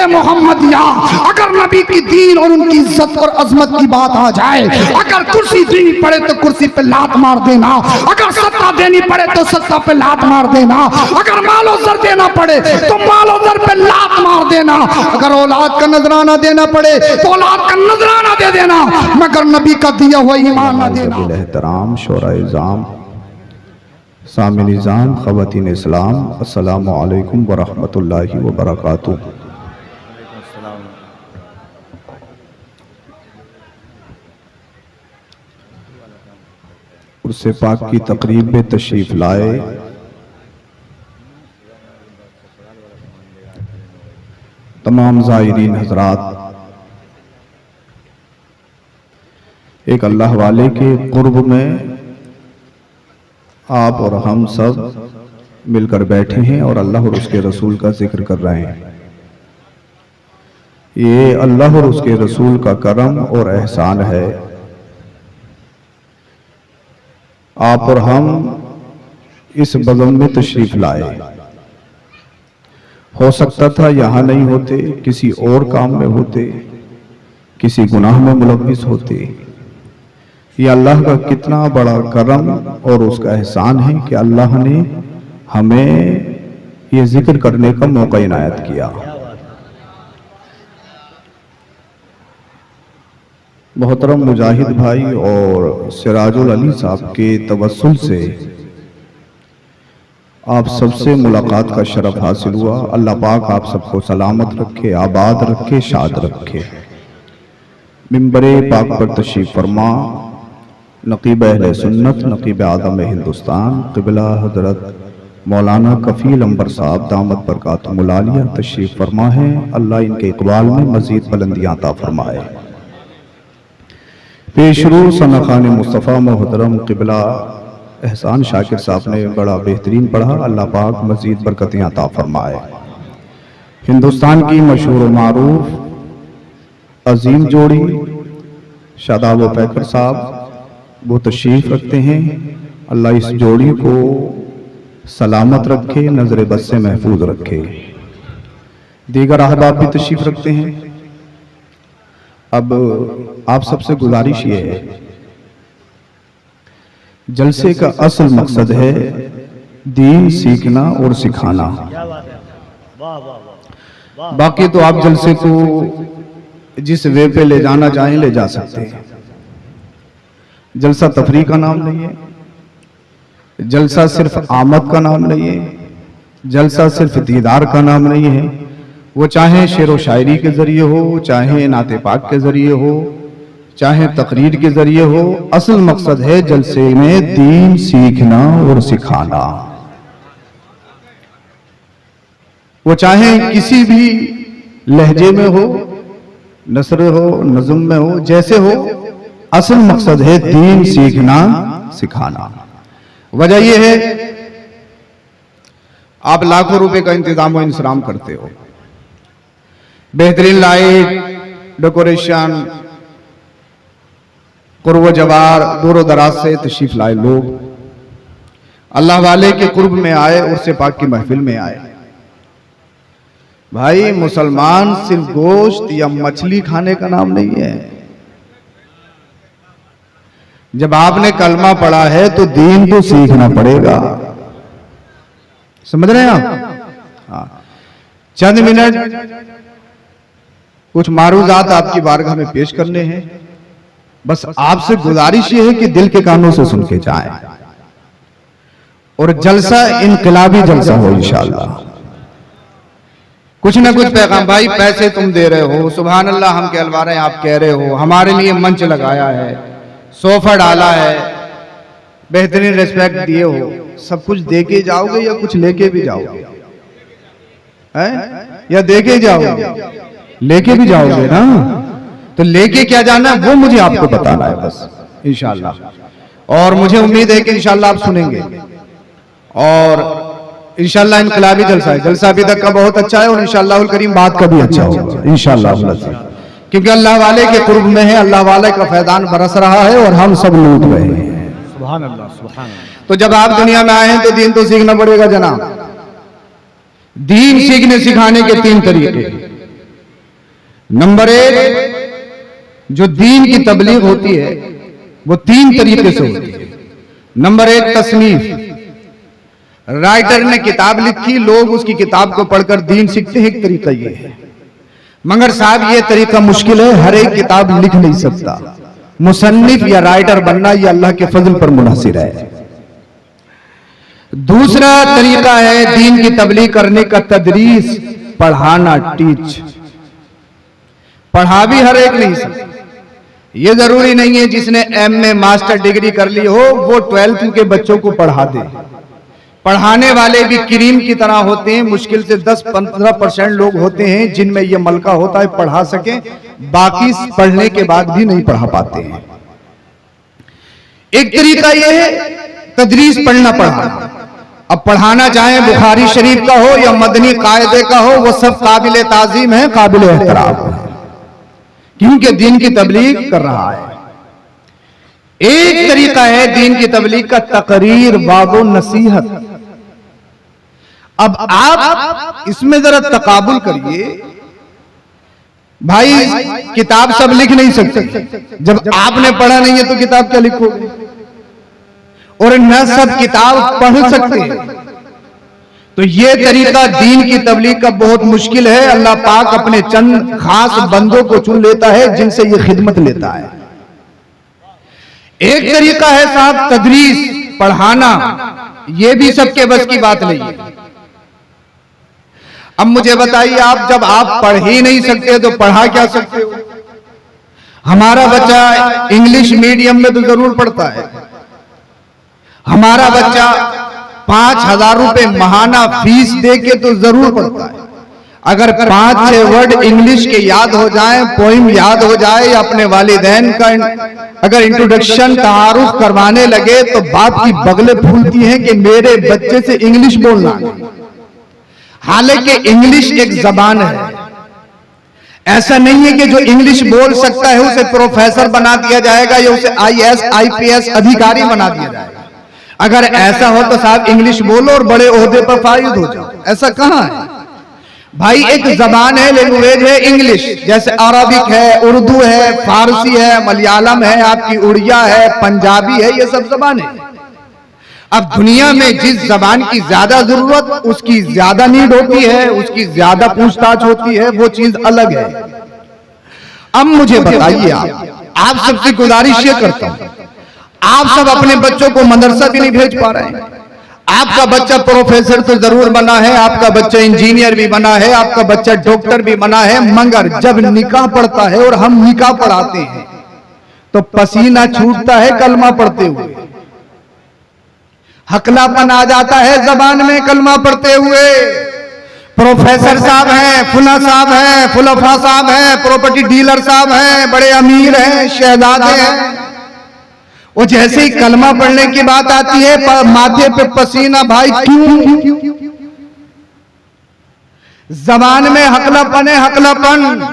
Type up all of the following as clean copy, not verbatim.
मोहम्मदिया, अगर नबी की दीन और उनकी इज्जत और अजमत की बात आ जाए, अगर कुर्सी देनी पड़े तो कुर्सी पे लात मार देना, अगर सत्ता देनी पड़े तो सत्ता पे लात मार देना, अगर मालो जर देना पड़े तो मालो जर पे लात मार देना, अगर औलाद का नजराना देना पड़े तो औलाद का नजराना दे देना, मगर नबी का दिया हुआ ईमान न देना। एहतराम शोरा-ए-इज़ाम, सामिन-ए-इज़ाम, ख़वातीन इस्लाम, अस्सलामु अलैकुम व रहमतुल्लाहि व बरकातुहू। उर्से पाक की तकरीब में तशरीफ़ लाए तमाम ज़ायरीन हज़रात, एक अल्लाह वाले के क़ुर्ब में आप और हम सब मिलकर बैठे हैं और अल्लाह और उसके रसूल का जिक्र कर रहे हैं। ये अल्लाह और उसके रसूल का करम और एहसान है। आप और हम इस बज़म में तशरीफ़ लाए। हो सकता था यहाँ नहीं होते, किसी और काम में होते, किसी गुनाह में मुलव्विस होते। ये अल्लाह का कितना बड़ा करम और उसका एहसान है कि अल्लाह ने हमें ये जिक्र करने का मौका इनायत किया। मोहतरम मुजाहिद भाई और सिराजुल अली साहब के तवस्सुल से आप सबसे मुलाकात का शरफ हासिल हुआ। अल्लाह पाक आप सबको सलामत रखे, आबाद रखे, शाद रखे। मिंबरे पाक पर तशरीफ फरमा नकीब अहले सुन्नत, नकीब आदम हिंदुस्तान क़िबला हज़रत मौलाना कफ़ील अंबर साहब दामत बरकातुहुल आलिया तशरीफ़ फरमा है। अल्लाह इनके इक़बाल में मज़ीद बुलंदियाँ अता फरमाए। पेशरू सना खान मुस्तफ़ा मोहतरम क़िबला एहसान शाकिर साहब ने बड़ा बेहतरीन पढ़ा। अल्लाह पाक मज़ीद बरकतें अता फरमाए। हिंदुस्तान की मशहूर मारूफ अजीम जोड़ी शादाब व पैकर साहब वो तशरीफ़ रखते हैं। अल्लाह इस जोड़ी को सलामत रखे, नजर बद से महफूज रखे। दीगर अहबाब भी तशरीफ़ रखते हैं। अब आप सबसे गुजारिश ये है, जलसे का असल मकसद है दीन सीखना और सिखाना। बाकी तो आप जलसे को जिस वे पे ले जाना चाहें ले जा सकते हैं। जलसा तफरीह का नाम नहीं है, जलसा सिर्फ आमद का नाम नहीं है, जलसा सिर्फ दीदार का नाम नहीं है। वो चाहे शेर व शायरी के जरिए हो, चाहे नाते पाक के जरिए हो, चाहे तकरीर के जरिए हो, असल मकसद है जलसे में दीन सीखना और सिखाना। वो चाहे किसी भी लहजे में हो, नसर हो, नज़्म में हो, जैसे हो, असल मकसद है दीन सीखना सिखाना। वजह यह है आप लाखों रुपए का इंतजाम व इंतजाम करते हो, बेहतरीन लाइट, डेकोरेशन, कुर्ब जवार, दूर दराज से तशरीफ लाए लोग अल्लाह वाले के कुर्ब में आए, उससे पाक की महफिल में आए। भाई मुसलमान सिर्फ गोश्त या मछली खाने का नाम नहीं है। जब आपने कलमा पढ़ा है तो दीन तो सीखना पड़ेगा। समझ रहे हैं आप? हाँ। चंद मिनट कुछ मारूजात आपकी बारगाह में पेश करने हैं। बस आपसे गुजारिश ये है कि दिल के कानों से सुन के जाएं और जलसा इनकलाबी जलसा हो इंशाअल्लाह। कुछ ना कुछ पैगाम, भाई पैसे तुम दे रहे हो, सुभान अल्लाह हम कहलवा रहे हैं, आप कह रहे हो, हमारे लिए मंच लगाया है, सोफा डाला है, बेहतरीन रिस्पेक्ट दिए हो, सब कुछ दे के जाओगे या कुछ लेके भी जाओगे? हैं? या दे के जाओगे? लेके भी जाओगे ना? तो लेके क्या जाना है वो मुझे आपको बताना है बस इंशाअल्लाह। और मुझे उम्मीद है कि इंशाअल्लाह आप सुनेंगे और इंशाअल्लाह इनकलाबी जलसा है। जलसा अभी तक का बहुत अच्छा है और इंशाअल्लाहुल करीम बात का भी अच्छा होगा इंशाअल्लाह, क्योंकि अल्लाह वाले के कुर्ब में है, अल्लाह वाले का फैजान बरस रहा है और हम सब लूट रहे हैं। सुभान अल्लाह, सुभान अल्लाह। तो जब आप दुनिया में आए हैं तो दीन तो सीखना पड़ेगा जनाब। दीन सीखने सिखाने के तीन तरीके। नंबर एक, जो दीन की तबलीग होती है वो 3 तरीके से होती है। नंबर एक, तसनीफ। राइटर ने किताब लिखी, लोग उसकी किताब को पढ़कर दीन सीखते हैं, एक तरीका ये है। मगर साहब ये तरीका मुश्किल है, हर एक किताब लिख नहीं सकता। मुसन्निफ या राइटर बनना ये अल्लाह के फजल पर मुनहसिर है। दूसरा तरीका है दीन की तबलीग करने का, तदरीस, पढ़ाना, टीच। पढ़ा भी हर एक नहीं सकता। ये जरूरी नहीं है जिसने एमए मास्टर डिग्री कर ली हो वो 12th के बच्चों को पढ़ा दे। पढ़ाने वाले भी क्रीम की तरह होते हैं, मुश्किल से 10-15% लोग होते हैं जिनमें यह मलका होता है पढ़ा सके, बाकी पढ़ने के बाद भी नहीं पढ़ा पाते हैं। एक तरीका यह है तदरीस, पढ़ना पढ़ाना। अब पढ़ाना चाहे बुखारी शरीफ का हो या मदनी कायदे का हो, वो सब काबिल ताजीम है, काबिल एहतराम है, क्योंकि दीन की तबलीग कर रहा है। एक तरीका है दीन की तबलीग का, तकरीर, वाज़ो, नसीहत। अब आप इसमें जरा तकाबुल करिए, भाई किताब सब लिख नहीं सकते, जब आपने पढ़ा नहीं है तो किताब क्या लिखोगे? और न सब किताब पढ़ सकते हैं, तो ये तरीका दीन की तबलीग का बहुत मुश्किल है। अल्लाह पाक अपने चंद खास बंदों को चुन लेता है जिनसे ये खिदमत लेता है। एक तरीका है साहब तदरीस, पढ़ाना, ये भी सबके बस की बात नहीं है। अब मुझे बताइए, आप जब आप पढ़ ही नहीं सकते तो पढ़ा क्या सकते हो? हमारा बच्चा इंग्लिश मीडियम में तो जरूर पढ़ता है। हमारा बच्चा 5,000 रुपए महाना फीस दे के तो जरूर पढ़ता है। अगर 5-6 वर्ड इंग्लिश के याद हो जाए, पोइम याद हो जाए, अपने वालिदैन का अगर इंट्रोडक्शन तारुफ करवाने लगे तो बाप की बगलें फूलती हैं कि मेरे बच्चे से इंग्लिश बोलना। हालांकि इंग्लिश एक जबान है, ऐसा नहीं है कि जो इंग्लिश बोल सकता है उसे प्रोफेसर बना दिया जाएगा या उसे IAS IPS अधिकारी बना दिया जाएगा। अगर ऐसा हो तो साहब इंग्लिश बोलो और बड़े ओहदे पर फायद हो जाओ, ऐसा कहां है भाई? एक जबान है, लैंग्वेज है इंग्लिश, जैसे अरबिक है, उर्दू है, फारसी है, मलयालम है, आपकी उड़िया है, पंजाबी है, ये सब जबान है। अब दुनिया में जिस जबान की ज्यादा जरूरत, उसकी ज्यादा नीड होती है, उसकी ज्यादा पूछताछ होती है, वो चीज अलग है। अब मुझे बताइए, आप सबसे गुजारिश ये करता हूं, आप सब अपने बच्चों को मदरसा भी नहीं भेज पा रहे हैं। आपका बच्चा प्रोफेसर तो जरूर बना है, आपका बच्चा इंजीनियर भी बना है, आपका बच्चा डॉक्टर भी बना है, मगर जब निकाह पढ़ता है और हम निकाह पढ़ाते हैं तो पसीना छूटता है कलमा पढ़ते हुए, हकलापन आ जाता है जबान में कलमा पढ़ते हुए। प्रोफेसर साहब हैं, फुला साहब हैं, फुलफा साहब हैं, प्रॉपर्टी डीलर साहब हैं, बड़े अमीर हैं, शहजादे हैं, वो जैसे ही कलमा पढ़ने की बात आती है माथे पे पसीना, भाई क्यों? जबान में हकलापन है, हकलापन।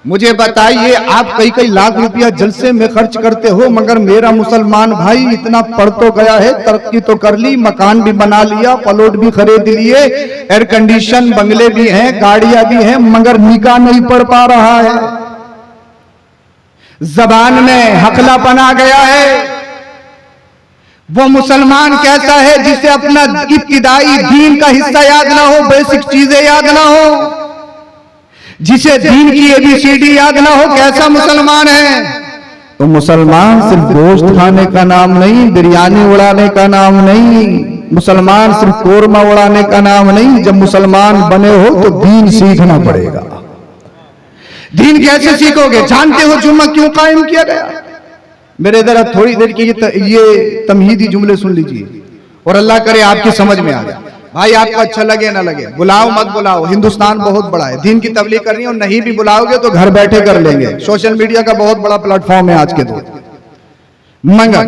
मुझे बताइए, आप कई लाख रुपया जलसे में खर्च करते हो, मगर मेरा मुसलमान भाई इतना पढ़ तो गया है, तरक्की तो कर ली, मकान भी बना लिया, प्लॉट भी खरीद लिए, एयर कंडीशन बंगले भी हैं, गाड़ियां भी हैं, मगर निकाह नहीं पढ़ पा रहा है। जबान में हकलापन आ गया है। वो मुसलमान कैसा है जिसे अपना इब्तिदाई दीन का हिस्सा याद ना हो, बेसिक चीजें याद ना हो, जिसे दीन की ABCD याद ना हो, कैसा मुसलमान है? तो मुसलमान सिर्फ गोश्त खाने का नाम नहीं, बिरयानी उड़ाने का नाम नहीं, मुसलमान सिर्फ कोरमा उड़ाने का नाम नहीं। जब मुसलमान बने हो तो दीन सीखना पड़ेगा। दीन कैसे सीखोगे? जानते हो जुम्मा क्यों कायम किया गया? मेरे जरा थोड़ी देर की ये तमहीदी जुमले सुन लीजिए और अल्लाह करे आपकी समझ में आ जाए। भाई आपको अच्छा लगे ना लगे, बुलाओ मत बुलाओ, हिंदुस्तान बहुत बड़ा है, दीन की तबलीग करनी है, और नहीं भी बुलाओगे तो घर बैठे कर लेंगे। सोशल मीडिया का बहुत बड़ा प्लेटफॉर्म है आज के दौर, मगर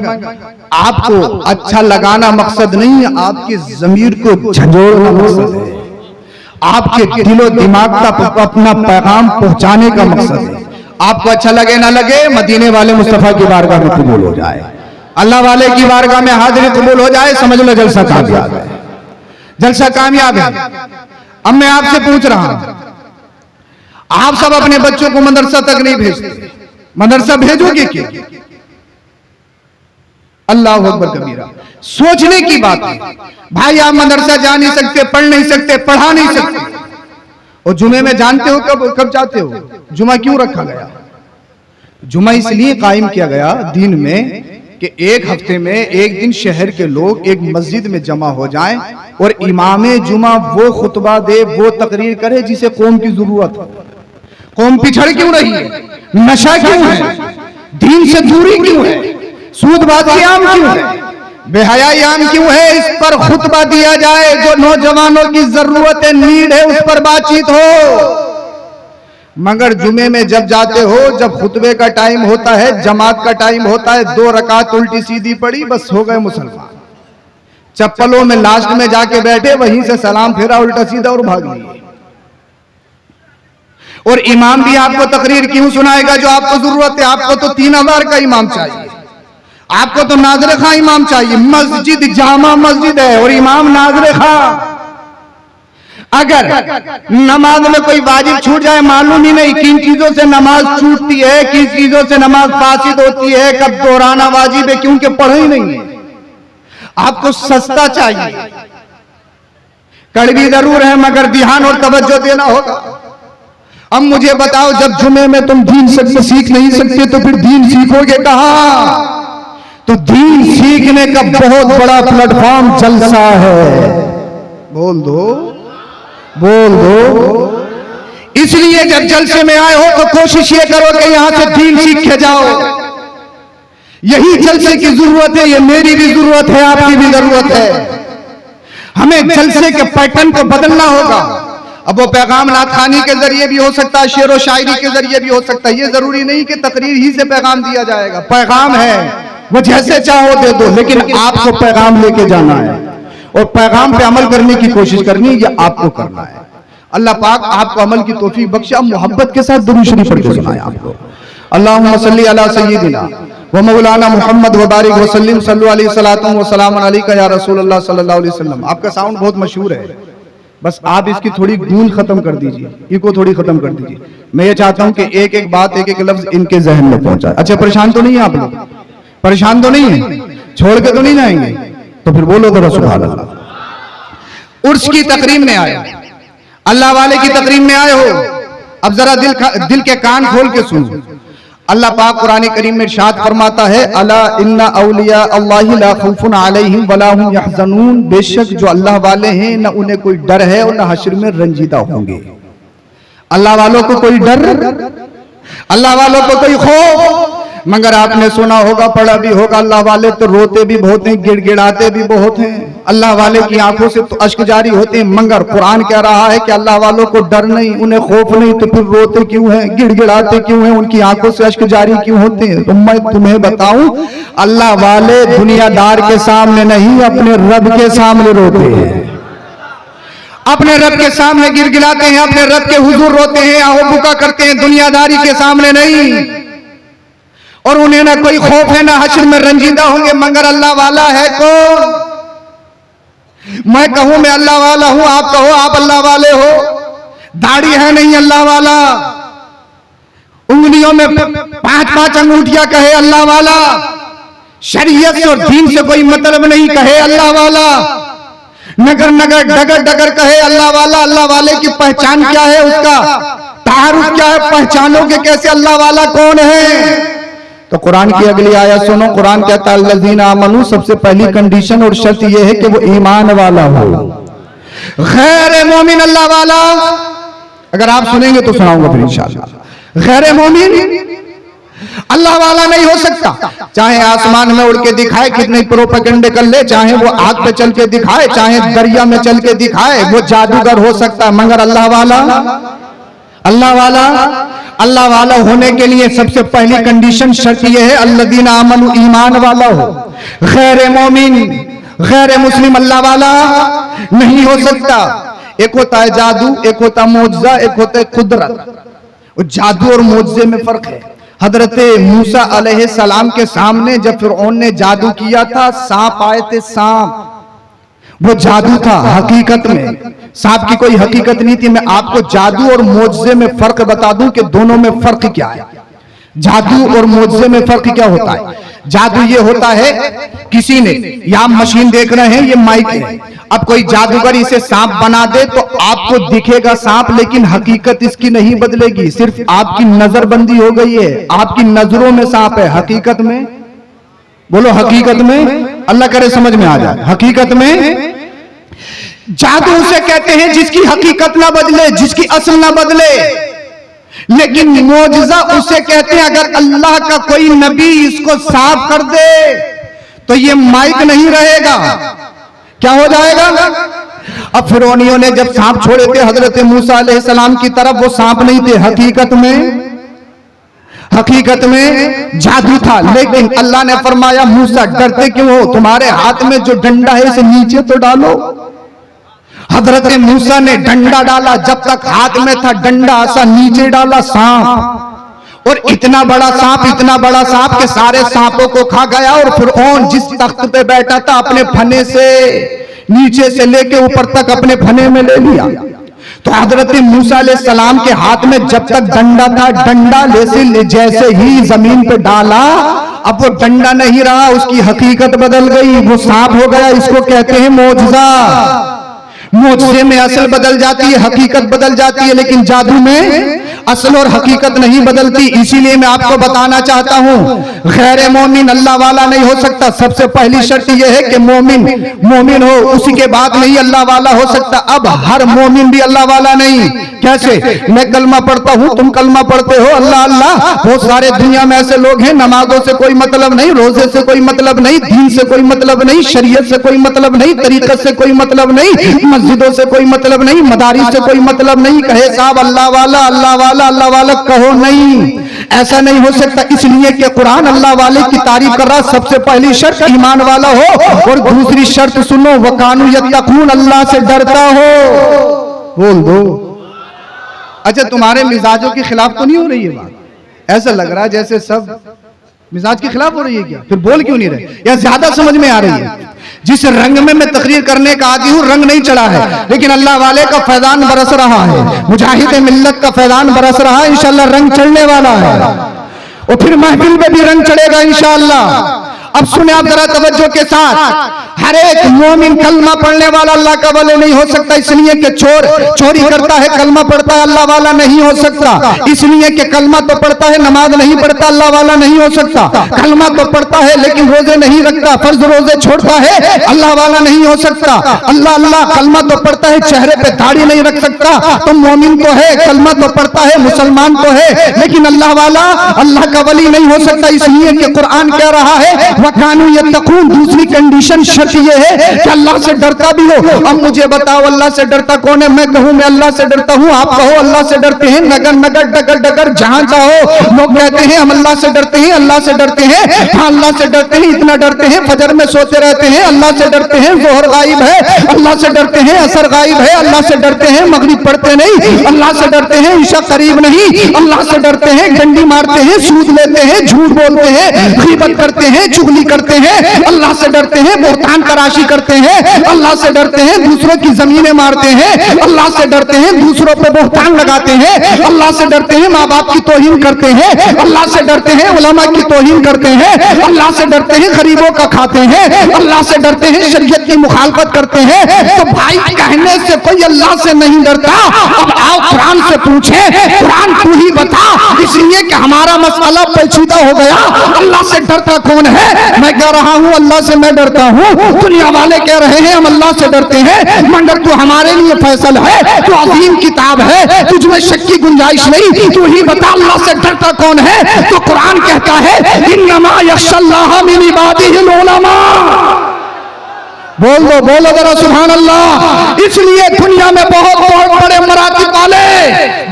आपको अच्छा लगाना मकसद नहीं है, आपकी जमीर को झंझोड़ना मकसद है, आपके दिलो दिमाग तक अपना पैगाम पहुंचाने का मकसद है। आपको अच्छा लगे ना लगे, मदीने वाले मुस्तफा की बारगाह में कबूल हो जाए, अल्लाह वाले की बारगाह में हाजिरी कबूल हो जाए, समझ लो जलसा कामयाब है, जलसा कामयाब है। अब मैं आपसे पूछ रहा हूं, आप सब अपने बच्चों को मदरसा तक नहीं भेजते, मदरसा भेजोगे क्या? अल्लाह अकबर कबीरा। सोचने की बात है भाई, आप मदरसा जा नहीं सकते, पढ़ नहीं सकते, पढ़ा नहीं सकते, और जुमे में जानते हो कब जाते हो? जुमा क्यों रखा गया? जुमा इसलिए कायम किया गया दीन में कि एक हफ्ते में एक दिन शहर के लोग एक मस्जिद में जमा हो जाएं और इमाम जुमा वो खुतबा दे, वो तकरीर करे जिसे कौम की जरूरत है। कौम पिछड़ क्यों रही है? नशा क्यों है? दीन से दूरी क्यों है? सूदबाजी आम क्यों है? बेहयाई आम क्यों है? इस पर खुतबा दिया जाए, जो नौजवानों की जरूरत है, नीड है, उस पर बातचीत हो। मगर जुमे में जब जाते हो, जब खुतबे का टाइम होता है, जमात का टाइम होता है, 2 रकात उल्टी सीधी पड़ी, बस हो गए मुसलमान। चप्पलों में लास्ट में जाके बैठे, वहीं से सलाम फेरा उल्टा सीधा और भाग लिए। और इमाम भी आपको तकरीर क्यों सुनाएगा जो आपको जरूरत है? आपको तो 3000 का इमाम चाहिए, आपको तो नाज़िर खां इमाम चाहिए। मस्जिद जामा मस्जिद है और इमाम नाज़िर खां। अगर नमाज में कोई वाजिब छूट जाए, मालूम ही नहीं किन चीजों से नमाज छूटती है, किन चीजों से नमाज फासिद होती है, कब दोहराना वाजिब है, क्योंकि पढ़े ही नहीं है। आपको सस्ता चाहिए, कड़वी जरूर है, मगर ध्यान और तवज्जो देना होगा। अब मुझे बताओ, जब जुमे में तुम दीन से सीख नहीं सकते तो फिर दीन सीखोगे कहां? तो दीन सीखने का बहुत बड़ा प्लेटफॉर्म जलसा है। बोल दो, बोल दो। इसलिए जब जलसे में आए हो तो कोशिश ये करो कि यहां से दीन सीख के जाओ। यही जलसे की जरूरत है, ये मेरी भी जरूरत है, आपकी भी जरूरत है। हमें जलसे के पैटर्न को बदलना होगा। अब वो पैगाम नाथखानी के जरिए भी हो सकता है, शेर व शायरी के जरिए भी हो सकता है। ये जरूरी नहीं कि तकरीर ही से पैगाम दिया जाएगा। पैगाम है, वो जैसे चाहो दे दो, लेकिन आपको पैगाम लेके जाना है और पैगाम पे अमल करने की कोशिश करनी है, ये आपको करना है। अल्लाह पाक आपको अमल की तौफीक बख्शे। मोहब्बत के साथ दुरूद शरीफ पढ़ के सुनाए आपको। अल्लाहुम्मा सल्ली अला सय्यिदिना व मौलाना मुहम्मद व बारिक व सल्लिम सल्लु अलैहि सलातु व सलाम अलैका या रसूलुल्लाह सल्लल्लाहु अलैहि वसल्लम। आपका साउंड बहुत मशहूर है, बस आप इसकी थोड़ी गूंज खत्म कर दीजिए, इको थोड़ी खत्म कर दीजिए। मैं ये चाहता हूं कि एक एक बात, एक एक लफ्ज इनके जहन में पहुंचाए। अच्छा, परेशान तो नहीं है आप लोग? परेशान तो नहीं है? छोड़ के तो नहीं जाएंगे? तो फिर बोलो तो सुभान अल्लाह। उर्स की तकरीम में आए, अल्लाह वाले की तकरीम में आए हो, अब जरा दिल के कान खोल के सुनो। अल्लाह पाक कुरान करीम में इरशाद फरमाता है, अला इन्ना औलिया अल्लाहि ला खौफुन अलैहिम वला हुम यहज़नून। बेशक जो अल्लाह वाले हैं, न उन्हें कोई डर है और न हश्र में रंजीदा होंगे। अल्लाह वालों को कोई डर, अल्लाह वालों को कोई खौफ। मगर आपने सुना होगा, पढ़ा भी होगा, अल्लाह वाले तो रोते भी बहुत हैं, गिड़गिड़ाते भी बहुत हैं। अल्लाह वाले की आंखों से तो अश्क जारी होते हैं, मगर कुरान कह रहा है कि अल्लाह वालों को डर नहीं, उन्हें खौफ नहीं, तो फिर रोते क्यों हैं, गिड़गिड़ाते क्यों हैं, उनकी आंखों से अश्क जारी क्यों होते हैं? तो मैं तुम्हें बताऊं, अल्लाह वाले दुनियादार के सामने नहीं, अपने रब के सामने रोते हैं, अपने रब के सामने गिड़गिड़ाते हैं, अपने रब के हुजूर रोते हैं, आओ बुका करते हैं, दुनियादारी के सामने नहीं। और उन्हें ना कोई खौफ है, ना हश्र में रंजीदा होंगे। मगर अल्लाह वाला है कौन? मैं कहूं मैं अल्लाह वाला हूं, आप कहो आप अल्लाह वाले हो। दाढ़ी है नहीं अल्लाह वाला, उंगलियों में 5-5 अंगूठियां कहे अल्लाह वाला, शरीयत और दीन से कोई मतलब नहीं कहे अल्लाह वाला, नगर नगर डगर डगर कहे अल्लाह वाला। अल्लाह वाले की पहचान क्या है, उसका तारुफ क्या है, पहचानोगे कैसे अल्लाह वाला कौन है? तो कुरान की अगली आयत सुनो। कुरान कहता है अल्लज़ीना आमनू, सबसे पहली कंडीशन और शर्त यह है कि वो ईमान वाला हो। गैर मोमिन अल्लाह वाला, अगर आप सुनेंगे तो सुनाऊंगा फिर इंशाअल्लाह। गैर मोमिन अल्लाह वाला नहीं हो सकता, चाहे आसमान में उड़ के दिखाए, कितने प्रोपेगेंडे कर ले, चाहे वो आग पे चल के दिखाए, चाहे दरिया में चल के दिखाए, वो जादूगर हो सकता है, मगर अल्लाह वाला, अल्लाह वाला, अल्लाह वाला होने के लिए सबसे पहली कंडीशन शर्त यह है अल्लज़ीना आमनू, ईमान वाला हो। गैर मोमिन, गैर मुस्लिम अल्लाह वाला नहीं हो सकता। एक होता है जादू, एक होता है मोजज़ा, एक होता है कुदरत। जादू और मोजज़े में फर्क है। हजरत मूसा अलैहिस्सलाम के सामने जब फिरऔन ने जादू किया था, सांप आए थे, सांप, वो जादू था हकीकत में, सांप की कोई हकीकत नहीं थी। मैं आपको जादू और मोजज़े में फर्क बता दूं कि दोनों में फर्क क्या है। जादू और मोजज़े में फर्क क्या होता है? जादू ये होता है, किसी ने, या मशीन देख रहे हैं, ये माइक है, अब कोई जादूगर इसे सांप बना दे तो आपको दिखेगा सांप, लेकिन हकीकत इसकी नहीं बदलेगी, सिर्फ आपकी नजरबंदी हो गई है, आपकी नजरों में सांप है। हकीकत में, बोलो हकीकत में, अल्लाह करे समझ में आ जाए। हकीकत में जादू उसे कहते हैं जिसकी हकीकत ना बदले, जिसकी असल ना बदले। लेकिन मोजज़ा उसे कहते हैं अगर अल्लाह का कोई नबी इसको साफ कर दे तो ये माइक नहीं रहेगा, क्या हो जाएगा? अब फिरौनियों ने जब सांप छोड़े थे हजरत मूसा अलैहिस्सलाम की तरफ, वो सांप नहीं थे, हकीकत में जादू था। लेकिन अल्लाह ने फरमाया मूसा डरते क्यों हो, तुम्हारे हाथ में जो डंडा है इसे नीचे तो डालो। हजरत मूसा ने डंडा डाला, जब तक हाथ में था डंडा ऐसा नीचे डाला सांप, और इतना बड़ा सांप कि सारे सांपों को खा गया। और फिरौन जिस तख्त पे बैठा था अपने फने से नीचे से लेके ऊपर तक अपने फने में ले लिया। तो हजरत मूसा अलैहिस्सलाम के हाथ में जब तक डंडा था, डंडा जैसे ही जमीन पे डाला, अब वो डंडा नहीं रहा, उसकी हकीकत बदल गई, वो सांप हो गया। इसको कहते हैं मोजज़ा। मोजज़े में असल बदल जाती है, हकीकत बदल जाती है, लेकिन जादू में असल और हकीकत नहीं बदलती। इसीलिए मैं आपको बताना चाहता हूं, गैर मोमिन अल्लाह वाला नहीं हो सकता। सबसे पहली शर्त यह है कि मोमिन हो, उसी के बाद नहीं अल्लाह वाला हो सकता। अब हर मोमिन भी अल्लाह वाला नहीं। कैसे? मैं कलमा पढ़ता हूं, तुम कलमा पढ़ते हो, अल्लाह अल्लाह, बहुत सारे दुनिया में ऐसे लोग हैं, नमाजों से कोई मतलब नहीं, रोजे से कोई मतलब नहीं, दीन से कोई मतलब नहीं, शरीयत से कोई मतलब नहीं, तरीकत से कोई मतलब नहीं, मस्जिदों से कोई मतलब नहीं, मदारिस से कोई मतलब नहीं। कहे साहब अल्लाह वाला कहो नहीं, ऐसा नहीं हो सकता। इसलिए कि कुरान अल्लाह वाले की तारीफ कर रहा। सबसे पहली शर्त ईमान वाला हो, और दूसरी शर्त सुनो, वकानु यत्तकून, अल्लाह से डरता हो। बोल दो। अच्छा, तुम्हारे मिजाजों के खिलाफ तो नहीं हो रही है बात? ऐसा लग रहा है जैसे सब मिजाज के खिलाफ हो रही है क्या? फिर बोल क्यों नहीं रहे? या ज्यादा समझ में आ रही है? जिस रंग में मैं तकरीर करने का आदि हूं, रंग नहीं चढ़ा है, लेकिन अल्लाह वाले का फैजान बरस रहा है, मुजाहिद मिल्लत का फैजान बरस रहा है, इंशाअल्लाह रंग चढ़ने वाला है, और फिर महफिल में भी रंग चढ़ेगा इंशाअल्लाह। अब सुने आप जरा तवज्जो के साथ, हर एक मोमिन कलमा पढ़ने वाला अल्लाह का वली नहीं हो सकता। इसलिए कि चोरी करता है, कलमा पढ़ता है, अल्लाह वाला नहीं हो सकता। इसलिए कि कलमा तो पढ़ता है, नमाज नहीं पढ़ता, अल्लाह वाला नहीं हो सकता। कलमा तो पढ़ता है लेकिन रोजे नहीं रखता, फर्ज रोजे छोड़ता है, अल्लाह वाला नहीं हो सकता। अल्लाह अल्लाह कलमा तो पढ़ता है, चेहरे पे दाढ़ी नहीं रख सकता, तो मोमिन तो है, कलमा तो पढ़ता है, मुसलमान तो है, लेकिन अल्लाह वाला, अल्लाह का वली नहीं हो सकता। इसलिए कि कुरान कह रहा है वकानु यत्तकून। दूसरी कंडीशन शर्त ये है कि अल्लाह से डरता भी हो। अब मुझे बताओ अल्लाह से डरता कौन है? मैं कहूं मैं अल्लाह से डरता हूं, आप कहो अल्लाह से डरते हैं, नगर नगर डगर डगर जहां चाहो लोग कहते हैं हम अल्लाह से डरते हैं, अल्लाह से डरते हैं, हाँ अल्लाह से डरते हैं, इतना डरते हैं फजर में सोते रहते हैं, अल्लाह से डरते हैं, जोहर गायब है, अल्लाह से डरते हैं, असर गायब है, अल्लाह से डरते हैं, मगरिब पढ़ते नहीं, अल्लाह से डरते हैं, ईशा करीब नहीं, अल्लाह से डरते हैं, डंडी मारते हैं, सूद लेते हैं, झूठ बोलते हैं, गीबत करते हैं, चुगली करते हैं, अल्लाह से डरते हैं, बुहतान तराशी करते हैं, अल्लाह से डरते हैं, दूसरों की जमीनें मारते हैं, अल्लाह से डरते हैं, दूसरों पर बुहतान लगाते हैं, अल्लाह से डरते हैं, माँ बाप की तौहीन करते हैं, अल्लाह से डरते हैं, उलमा की तौहीन करते हैं, अल्लाह से डरते हैं, गरीबों का खाते हैं, अल्लाह से डरते हैं, शरीयत की मुखालफत करते हैं। तो भाई कहने से कोई अल्लाह से नहीं डरता। अब आओ कुरान से पूछे, कुरान तू ही बता, इसलिए कि हमारा मसला पेचीदा हो गया। अल्लाह से डरता कौन है? मैं कह रहा हूं अल्लाह से मैं डरता हूं, दुनिया वाले कह रहे हैं हम अल्लाह से डरते हैं। मंडर तू हमारे लिए फैसल है, तू अजीम किताब है, तुझमें शक की गुंजाइश नहीं, तू ही बता अल्लाह से डरता कौन है? तो कुरान कहता है इन्नमा यख्शल्लाह मिन इबादिहिल उलमा। बोलो जरा सुभान अल्लाह। इसलिए दुनिया में बहुत बड़े मरातिब वाले,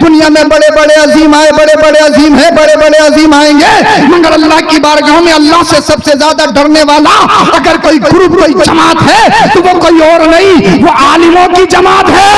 दुनिया में बड़े बड़े अजीम आए, बड़े बड़े अजीम है, बड़े बड़े अजीम आएंगे, मगर अल्लाह की बारगाह में अल्लाह से सबसे ज्यादा डरने वाला अगर कोई ग्रुप कोई जमात है तो वो कोई और नहीं, वो आलिमों की जमात है,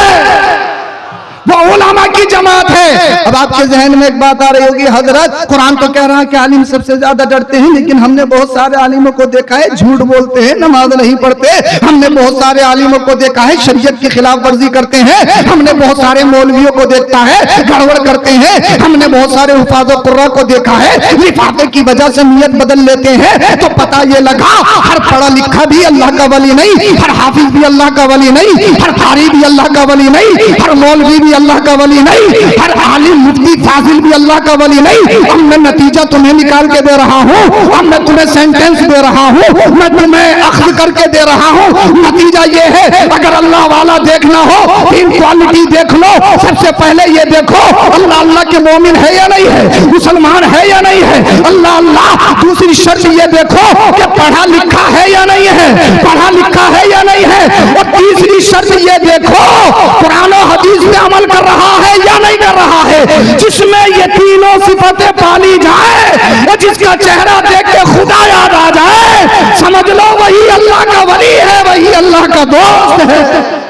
वो उलमा की जमात है। अब आपके जहन में एक बात आ रही होगी, हजरत कुरान तो कह रहा है कि आलिम सबसे ज्यादा डरते हैं, लेकिन हमने बहुत सारे आलिमों को देखा है झूठ बोलते हैं, नमाज नहीं पढ़ते। हमने बहुत सारे आलिमों को देखा है शरीयत की खिलाफ वर्जी करते हैं। हमने बहुत सारे मौलवियों को देखता है गड़बड़ करते हैं। हमने बहुत सारे हुफाज़ कुर्रा को देखा है लिफाफे की वजह से नियत बदल लेते हैं। तो पता ये लगा हर पढ़ा लिखा भी अल्लाह का वली नहीं, हर हाफिज भी अल्लाह का वली नहीं, हर कारी भी अल्लाह का वली नहीं, हर मौलवी भी अल्लाह का वली नहीं, हर आलिम मुफ्ती फाजिल भी अल्लाह का वली नहीं। अब मैं नतीजा तुम्हें निकाल के दे रहा हूँ, अब मैं तुम्हें सेंटेंस दे रहा हूँ, मैं तुम्हें अख्द करके दे रहा हूँ। नतीजा ये है, अगर अल्लाह वाला देखना हो, तीन क्वालिटी देख लो। सबसे पहले ये देखो अल्लाह अल्लाह के मोमिन है या नहीं है, मुसलमान है या नहीं है, अल्लाह अल्लाह। दूसरी शर्त ये देखो कि पढ़ा लिखा है या नहीं है, पढ़ा लिखा है या नहीं है। और तीसरी शर्त ये देखो कुरान और हदीस में अमल कर रहा है या नहीं कर रहा है। जिसमें ये तीनों सिफतें पाली जाए और जिसका चेहरा देख के खुदा याद आ जाए, समझ लो वही अल्लाह का वली है, वही अल्लाह का दोस्त है।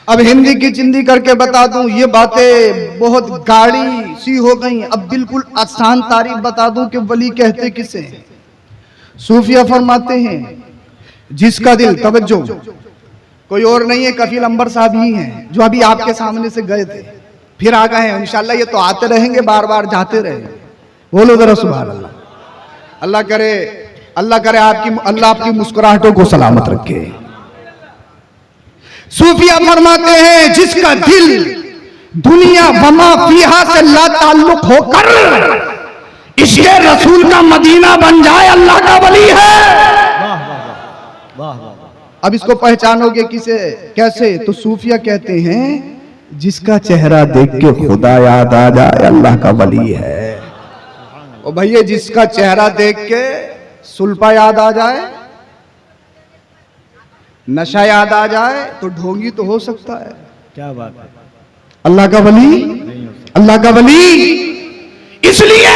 अब हिंदी की चिंदी करके बता दूं, ये बातें बहुत गाढ़ी सी हो गई। अब बिल्कुल आसान तारीफ बता दूं कि वली कहते किसे। सूफिया फरमाते हैं जिसका दिल, तवज्जो, कोई और नहीं है, कफील अंबर साहब ही हैं जो अभी आपके सामने से गए थे, फिर आ गए हैं। इंशाल्लाह ये तो आते रहेंगे, बार बार जाते रहेंगे। बोलो जरा सुभान अल्लाह। अल्लाह करे अल्लाह आपकी मुस्कुराहटों को सलामत रखे। सूफिया फरमाते हैं जिसका दिल दुनिया वमा फीहा से ला ताल्लुक होकर इसके रसूल का मदीना बन जाए, अल्लाह का वली है। अब इसको पहचानोगे किसे, कैसे? तो सूफिया कहते हैं जिसका चेहरा देख के खुदा याद आ जाए, अल्लाह का वली है। ओ भैया, जिसका चेहरा देख के सुल्फा याद आ जाए, नशा याद आ जाए, तो ढोंगी तो हो सकता है। क्या बात है, अल्लाह का वली, अल्लाह का वली। इसलिए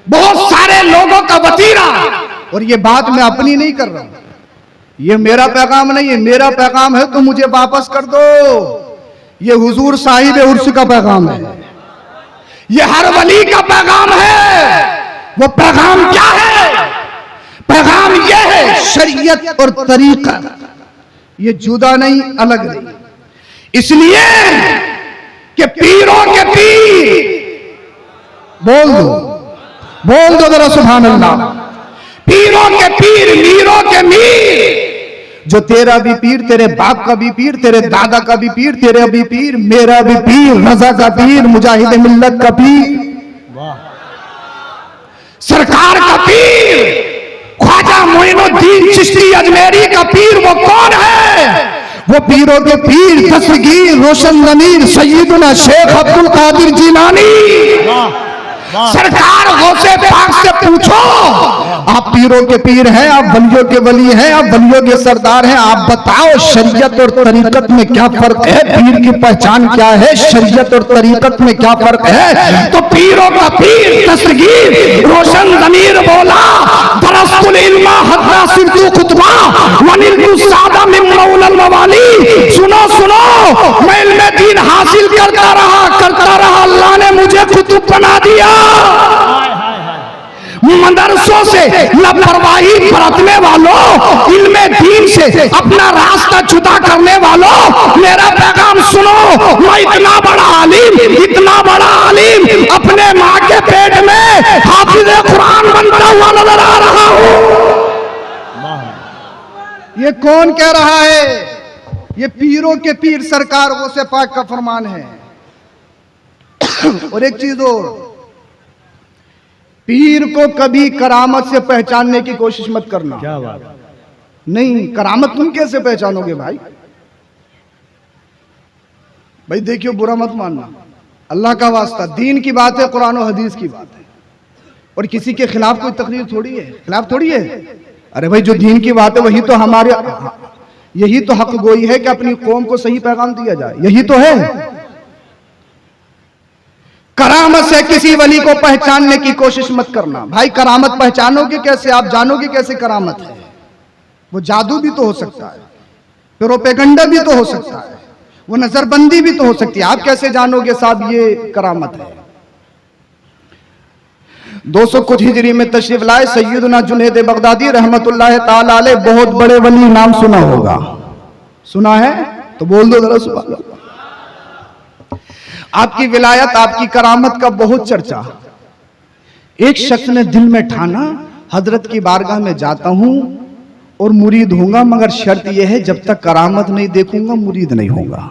बहुत सारे लोगों का वतीरा, और ये बात मैं अपनी नहीं कर रहा हूं, ये मेरा पैगाम नहीं है, मेरा पैगाम है तो मुझे वापस कर दो। ये हुजूर साहिब उर्स का पैगाम है, ये हर वली का पैगाम है। वो पैगाम क्या है? पैगाम यह है शरीयत और तरीका ये जुदा नहीं, अलग नहीं। इसलिए कि पीरों के पीर, बोल दो जरा सुभान अल्लाह। पीरों के पीर, मीरों के मीर, जो तेरा भी पीर, तेरे बाप का भी पीर, तेरे दादा का भी पीर, तेरा भी पीर, मेरा भी पीर, रजा का पीर, मुजाहिद मिल्लत का पीर, सरकार का पीर, ख्वाजा मोइनुद्दीन चिश्ती अजमेरी का पीर वो कौन है? वो पीरों के पीर दस्तगीर रोशन ज़मीर सैयदना शेख अब्दुल कादिर जिलानी। सरकार गौसे पाक से पूछो, आप पीरों के पीर हैं, आप वलियों के वली हैं, आप वलियों के सरदार हैं, आप बताओ शरीयत और तरीकत में क्या फर्क है? पीर की पहचान क्या है? शरीयत और तरीकत में क्या फर्क है? तो पीरों का पीर दस्तगीर रोशन ज़मीर बोला, दरस्तुल इल्मा हद्दा सिद्दू खुतबा वनिल्मु सादा मिन मौलल मवाली। सुनो सुनो, मैं इल्मे दीन हासिल करता रहा, अल्लाह ने मुझे कुतुब बना दिया। मदरसों से लापरवाही बरतने वालों, इल्मे दीन से अपना रास्ता जुदा करने वालों, मेरा पैगाम सुनो। मैं इतना बड़ा आलिम अपने माँ के पेट में हाफिज कुरान बनता हुआ नजर आ रहा हूँ। ये कौन कह रहा है? ये पीरों के पीर सरकार गौसे पाक का फरमान है। और एक चीज और, पीर को कभी करामत से पहचानने की कोशिश मत करना। क्या बात, नहीं, करामत तुम कैसे पहचानोगे भाई? देखियो, बुरा मत मानना, अल्लाह का वास्ता, दीन की बात है, कुरान और हदीस की बात है, और किसी के खिलाफ कोई तकरीर थोड़ी है, खिलाफ थोड़ी है। अरे भाई, जो दीन की बात है वही तो हमारे, यही तो हक गोई है कि अपनी कौम को सही पैगाम दिया जाए, यही तो है। करामत से किसी वली को पहचानने की कोशिश मत करना भाई। करामत पहचानोगे कैसे, आप जानोगे कैसे करामत है? वो जादू भी तो हो सकता है, प्रोपेगंडा भी तो हो सकता है, वो नजरबंदी भी तो हो सकती है। आप कैसे जानोगे साहब ये करामत है? 200 कुछ हिजरी में तशरीफ लाए सैयदना जुनैद बगदादी रहमतुल्लाह ताला अलैह। बहुत बड़े वली, नाम सुना होगा, सुना है तो बोल दो जरा सुभान अल्लाह। आपकी विलायत, आपकी करामत का बहुत चर्चा। एक शख्स ने दिल में ठाना, हजरत की बारगाह में जाता हूं और मुरीद होऊंगा, मगर शर्त यह है जब तक करामत नहीं देखूंगा मुरीद नहीं होऊंगा।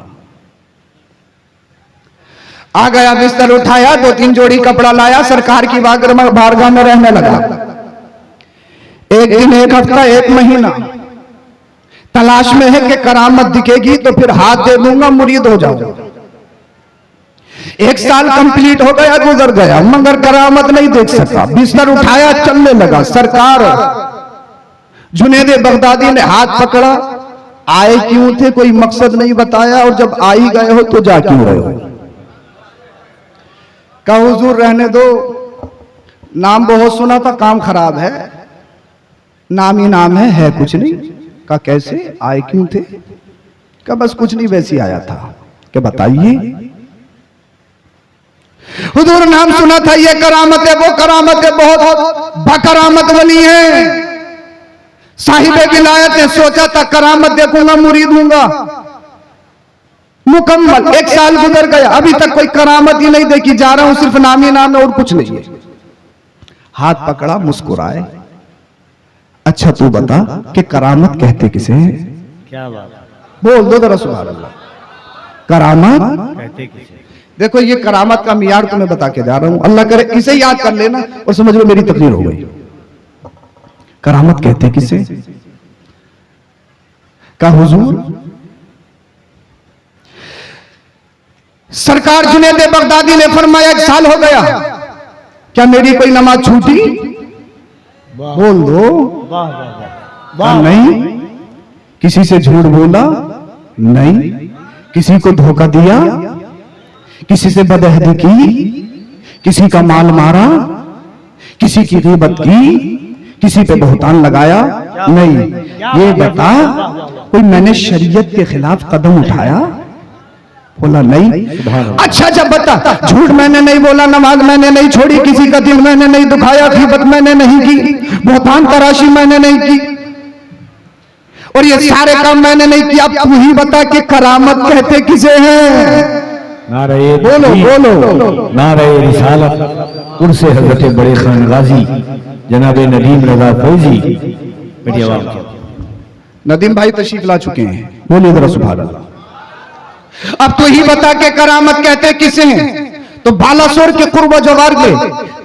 आ गया, बिस्तर उठाया, 2-3 जोड़ी कपड़ा लाया, सरकार की बारगाह में रहने लगा। एक दिन, एक हफ्ता, एक महीना तलाश में है कि करामत दिखेगी तो फिर हाथ दे दूंगा, मुरीद हो जाऊंगा। 1 साल कंप्लीट हो गया, गुजर गया, मगर करामत नहीं देख सका। बिस्तर उठाया, चलने लगा। सरकार जुनैद बगदादी ने हाथ पकड़ा। आए क्यों थे, कोई मकसद नहीं बताया, और जब आ ही गए हो तो जा क्यों रहे हो? कहा हुजूर रहने दो, नाम बहुत सुना था, काम खराब है, नाम ही नाम है कुछ नहीं। कहा कैसे, आए क्यों थे? कहा बस कुछ नहीं, वैसे आया था। क्या बताइए? हुजूर नाम सुना था, ये करामत है, वो करामत है, बहुत बकरामत बनी है, साहिबे विलायत ने सोचा था करामत देखूंगा मुरीद हूंगा। मुकम्मल 1 साल गुजर गया, अभी तक कोई करामत ही नहीं देखी। जा रहा हूं, सिर्फ नाम ही नाम है और कुछ नहीं है। हाथ पकड़ा, मुस्कुराए। अच्छा तू बता कि करामत कहते किसे हैं? क्या बात, बोल दो जरा सुभान अल्लाह। करामत कहते किसे? देखो ये करामत का मियार तुम्हें बता के जा रहा हूं, अल्लाह करे इसे याद कर लेना और समझ लो मेरी तकरीर हो गई। करामत कहते किसे? का हुजूर सरकार जुनैद बगदादी ने फरमाया 1 साल हो गया, क्या मेरी कोई नमाज छूटी? बोल दो। वाह वाह वाह वाह। नहीं। किसी से झूठ बोला? नहीं। किसी को धोखा दिया? किसी से बदअहदी की? किसी का माल मारा? किसी की गीबत की? किसी पे बहतान लगाया? नहीं। ये बता कोई मैंने शरीयत के खिलाफ कदम उठाया? बोला नहीं। अच्छा जब बता, झूठ मैंने नहीं बोला, नमाज मैंने नहीं छोड़ी, किसी का दिल मैंने नहीं दुखाया, गीबत मैंने नहीं की, बहतान तराशी मैंने नहीं की, और ये सारे काम मैंने नहीं किया। अब तू ही बता कि करामत कहते किसे हैं? नारे बोलो बोलो। नारे रिसालत उर्से हजरत बड़े खान गाजी जनाब नदीम रजा फौजी। बेटी आवाज। नदीम भाई तशरीफ ला चुके हैं, बोलिए जरा सुभान अल्लाह। अब तो ही बता के करामत कहते किसे हैं? तो बालासोर के कुर्ब जवार के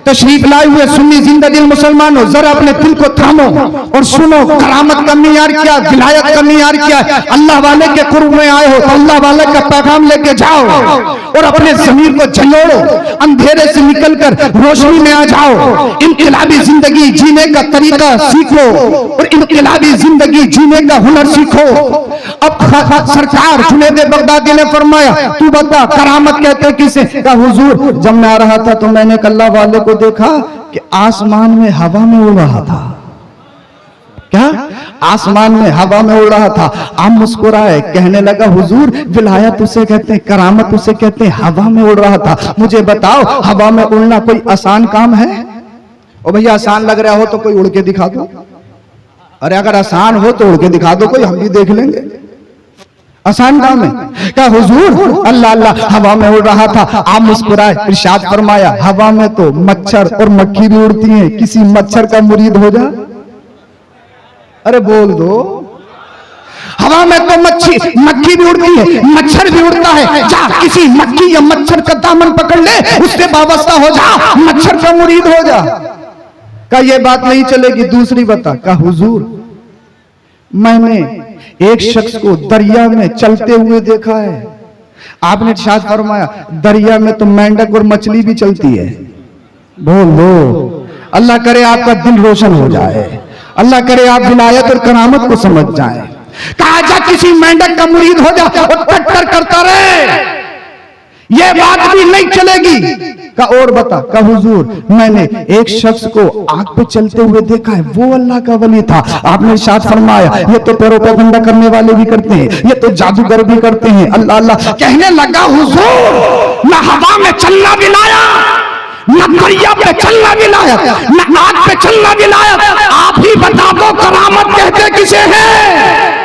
तशरीफ लाए हुए सुन्नी जिंदा दिल मुसलमानों, जरा अपने दिल को थामो और सुनो करामत का मियार क्या, विलायत का मियार क्या। अल्लाह वाले के कुर्ब में आए हो तो अल्लाह वाले का पैगाम लेके जाओ और अपने जमीर को झंझोड़ो, अंधेरे से निकलकर रोशनी में आ जाओ। इनकलाबी जिंदगी जीने का तरीका सीखो और इनकलाबी जिंदगी जीने का हुनर सीखो। अब सरकार जुनैद बगदादी ने फरमाया तू बता करामत कहते किसे? का हुजूर जब मैं आ रहा था तो मैंने अल्लाह वाले को देखा कि आसमान में हवा में उड़ रहा था। क्या? आसमान में हवा में उड़ रहा था। आप मुस्कुराए, कहने लगा हुजूर विलायत उसे कहते हैं, करामत उसे कहते हैं, हवा में उड़ रहा था। मुझे बताओ हवा में उड़ना कोई आसान काम है? ओ भैया आसान लग रहा हो तो कोई उड़ के दिखा दो। अरे अगर आसान हो तो उड़ के दिखा दो, कोई हम भी देख लेंगे। आसान काम है? क्या हुजूर अल्लाह अल्लाह हवा में उड़ रहा था। आप मुस्कुराए, इरशाद फरमाया हवा में तो मच्छर और मक्खी भी उड़ती हैं, किसी मच्छर का मुरीद हो जा। अरे बोल दो। हवा में तो मक्खी भी उड़ती है, मच्छर भी उड़ता है, जा किसी मक्खी या मच्छर का दामन पकड़ ले, उससे वाबस्ता हो जा, मच्छर का मुरीद हो जा। का ये बात नहीं चलेगी? दूसरी बता। का हुजूर मैंने एक शख्स को दरिया में चलते हुए देखा है। आपने इरशाद फरमाया दरिया में तो मेंढक और मछली भी चलती है। बोलो। अल्लाह करे आपका दिल रोशन हो जाए, अल्लाह करे आप विलायत और करामत को समझ जाएं। कहा जा किसी मेंढक का मुरीद हो जा और टक्कर करता रहे, ये बात भी नहीं चलेगी। का और बता, का हुजूर मैंने एक शख्स को आग पे चलते हुए देखा है, वो अल्लाह का वली था। आपने इरशाद फरमाया ये तो पैरों पे बंदा करने वाले भी करते हैं, ये तो जादूगर भी करते हैं। अल्लाह अल्लाह कहने लगा, हुजूर न हवा में चलना भी लाया, न दरिया पे चलना भी लाया, न आग पे चलना भी लाया। आप ही बता दो करामत कहते किसे है?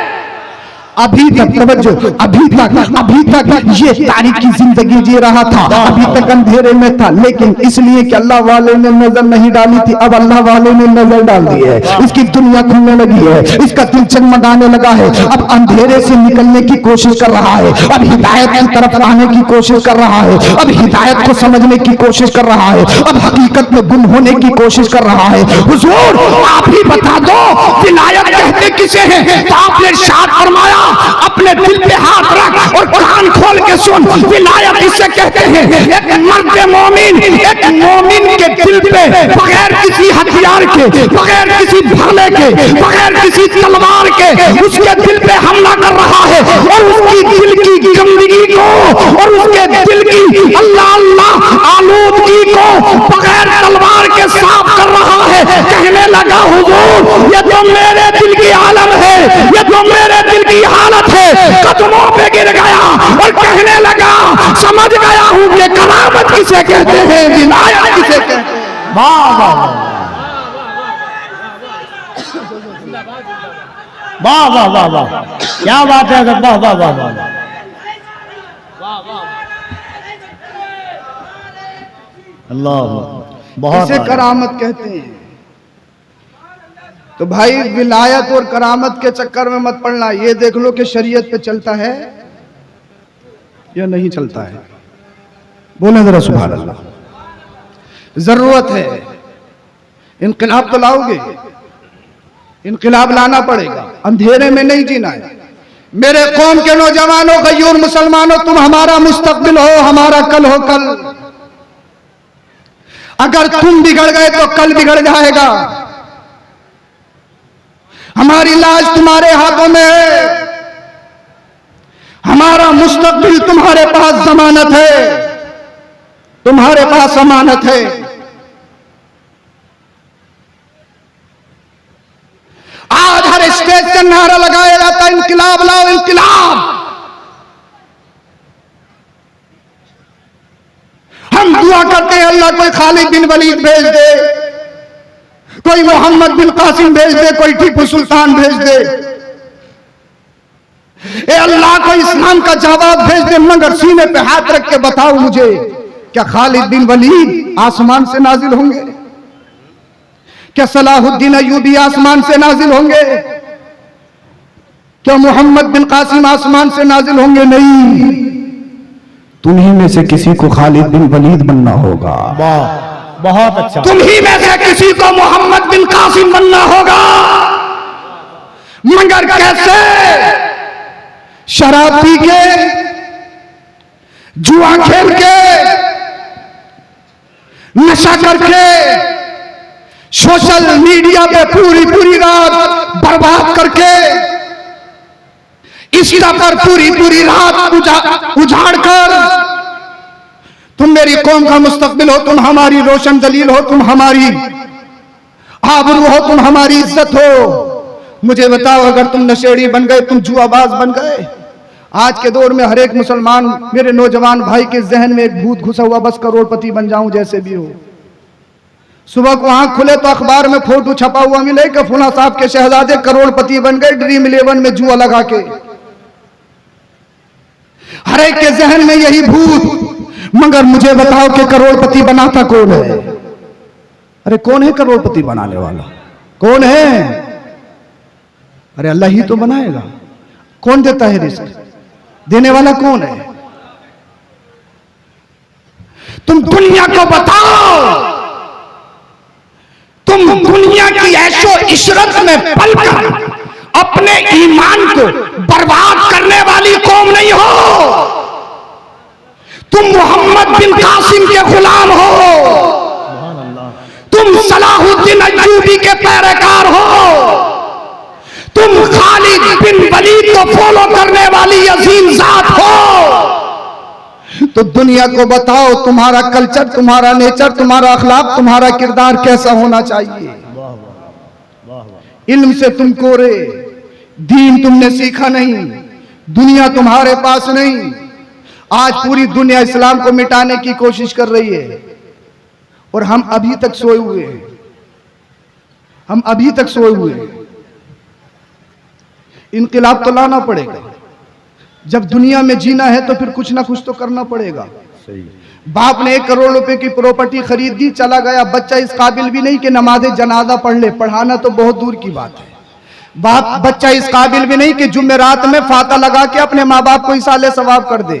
अभी तक तवज्जो, अभी तक ये तारीकी जिंदगी जी रहा था, अभी तक अंधेरे में था, लेकिन इसलिए कि अल्लाह वाले ने नजर नहीं डाली थी, अब अल्लाह वाले ने नजर डाल दी है। इसकी दुनिया खुलने लगी है, इसका दिल चमकाने लगा है, अब अंधेरे से निकलने की कोशिश कर रहा है, अब हिदायत की तरफ आने की कोशिश कर रहा है, अब हिदायत को समझने की कोशिश कर रहा है, अब हकीकत में गुम होने की कोशिश कर रहा है। हुजूर आप ही बता दो विलायत कहते किसे है? तो आपने इरशाद फरमाया अपने दिल पे हाथ रख और कान खोल के सुन, विलायत इसे कहते हैं एक मर्द मोमिन, एक मोमिन के दिल पे बगैर किसी हथियार के, बगैर किसी भाले के, बगैर किसी तलवार के उसके दिल पे हमला कर रहा है और उसकी दिल की गंदगी को और उसके दिल की अल्लाह अल्लाह आलूदगी को बगैर तलवार के साफ कर रहा है। कहने लगा, हुजूर ये तो मेरे दिल की आलम है, ये तो मेरे दिल की हालत है। कदमों पे गिर गया और कहने लगा, समझ गया हूं कि करामत किसे कहते हैं, विलायत किसे कहते हैं। वाह वाह वाह वाह वाह वाह, क्या बात है, वाह वाह वाह वाह। अल्लाह, बहुत इसे करामत कहते हैं। तो भाई विलायत और करामत के चक्कर में मत पड़ना, ये देख लो कि शरीयत पे चलता है या नहीं चलता है। बोले जरा सुभान अल्लाह। जरूरत है, इनकलाब तो लाओगे, इनकलाब लाना पड़ेगा, अंधेरे में नहीं जीना है। मेरे कौम के नौजवानों, गयूर मुसलमानों, तुम हमारा मुस्तकबिल हो, हमारा कल हो कल। अगर तुम बिगड़ गए तो कल बिगड़ जाएगा। हमारी लाज तुम्हारे हाथों में है, हमारा मुस्तकबिल तुम्हारे पास जमानत है, तुम्हारे पास अमानत है। आज हर स्टेज से नारा लगाया जाता है, इनकलाब लाओ, इनकलाब। हम दुआ करते हैं अल्लाह कोई खालिद बिन वलीद भेज दे, कोई मोहम्मद बिन कासिम भेज दे, कोई टीपू सुल्तान भेज दे। ए अल्लाह को इस्लाम का जवाब भेज दे, मगर सीने पे हाथ रख के बताओ मुझे, क्या खालिद बिन वलीद आसमान से नाजिल होंगे? क्या सलाहुद्दीन अय्यूबी आसमान से नाजिल होंगे? क्या मोहम्मद बिन कासिम आसमान से नाजिल होंगे? नहीं, तुम्ही में से किसी को खालिद बिन वलीद बनना होगा। वाह, बहुत अच्छा। तुम्ही में से किसी को मोहम्मद बिन कासिम बनना होगा। मगर कैसे? शराब पी के, जुआ खेल के, नशा करके, सोशल मीडिया पे पूरी पूरी रात बर्बाद करके, इंस्टा पर पूरी पूरी रात उजाड़ कर, तुम मेरी कौम का मुस्तकबिल हो, तुम हमारी रोशन दलील हो, तुम हमारी आबरू हो, तुम हमारी इज्जत हो। मुझे बताओ, अगर तुम नशेड़ी बन गए, तुम जुआबाज बन गए। आज के दौर में हर एक मुसलमान, मेरे नौजवान भाई के जहन में एक भूत घुसा हुआ, बस करोड़पति बन जाऊं जैसे भी हो। सुबह को आंख खुले तो अखबार में फोटो छपा हुआ मिले कि फुला साहब के शहजादे करोड़पति बन गए ड्रीम 11 में जुआ लगा के। हर एक के जहन में यही भूत। मगर मुझे बताओ कि करोड़पति बनाता कौन है? अरे कौन है करोड़पति बनाने वाला? कौन है? अरे अल्लाह ही तो बनाएगा। कौन देता है रिस्क? देने वाला कौन है? तुम दुनिया को बताओ, तुम दुनिया की ऐशो इशरत में पलकर अपने ईमान को बर्बाद करने वाली कौम नहीं हो। तुम मोहम्मद बिन कासिम के गुलाम हो, तुम सलाहुद्दीन अय्यूबी के पैरोकार हो, तुम खालिद बिन वलीद को फॉलो करने वाली अजीम जात हो, तो दुनिया को बताओ तुम्हारा कल्चर, तुम्हारा नेचर, तुम्हारा अखलाक, तुम्हारा किरदार कैसा होना चाहिए। इल्म से तुम कोरे, दीन तुमने सीखा नहीं, दुनिया तुम्हारे पास नहीं। आज पूरी दुनिया इस्लाम को मिटाने की कोशिश कर रही है और हम अभी तक सोए हुए हैं, हम अभी तक सोए हुए हैं। इनकलाब तो लाना पड़ेगा। जब दुनिया में जीना है तो फिर कुछ ना कुछ तो करना पड़ेगा। बाप ने 1 करोड़ रुपए की प्रॉपर्टी खरीद दी, चला गया, बच्चा इस काबिल भी नहीं कि नमाज जनाजा पढ़ ले, पढ़ाना तो बहुत दूर की बात है। बच्चा इस काबिल भी नहीं कि जुमेरात में फाता लगा के अपने माँ बाप को इसाले सवाब कर दे।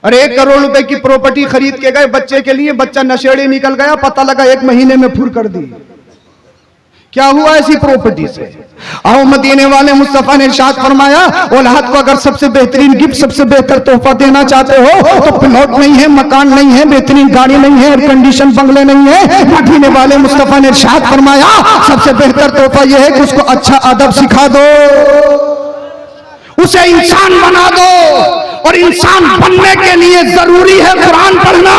अरे 1 करोड़ रुपए की प्रॉपर्टी खरीद के गए बच्चे के लिए, बच्चा नशेड़ी निकल गया, पता लगा 1 महीने में फुर कर दी। क्या हुआ ऐसी प्रॉपर्टी से? आओ मदीने वाले मुस्तफा ने इरशाद फरमाया, औलाद को अगर सबसे बेहतरीन गिफ्ट, सबसे बेहतर तोहफा देना चाहते हो तो प्लॉट नहीं है, मकान नहीं है, बेहतरीन गाड़ी नहीं है, एयर कंडीशन बंगले नहीं है। मदीने वाले मुस्तफा ने इरशाद फरमाया, सबसे बेहतर तोहफा यह है कि उसको अच्छा अदब सिखा दो, उसे इंसान बना दो। और इंसान बनने के लिए जरूरी है कुरान पढ़ना,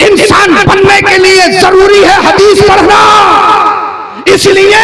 इंसान बनने के लिए जरूरी है हदीस पढ़ना। इसलिए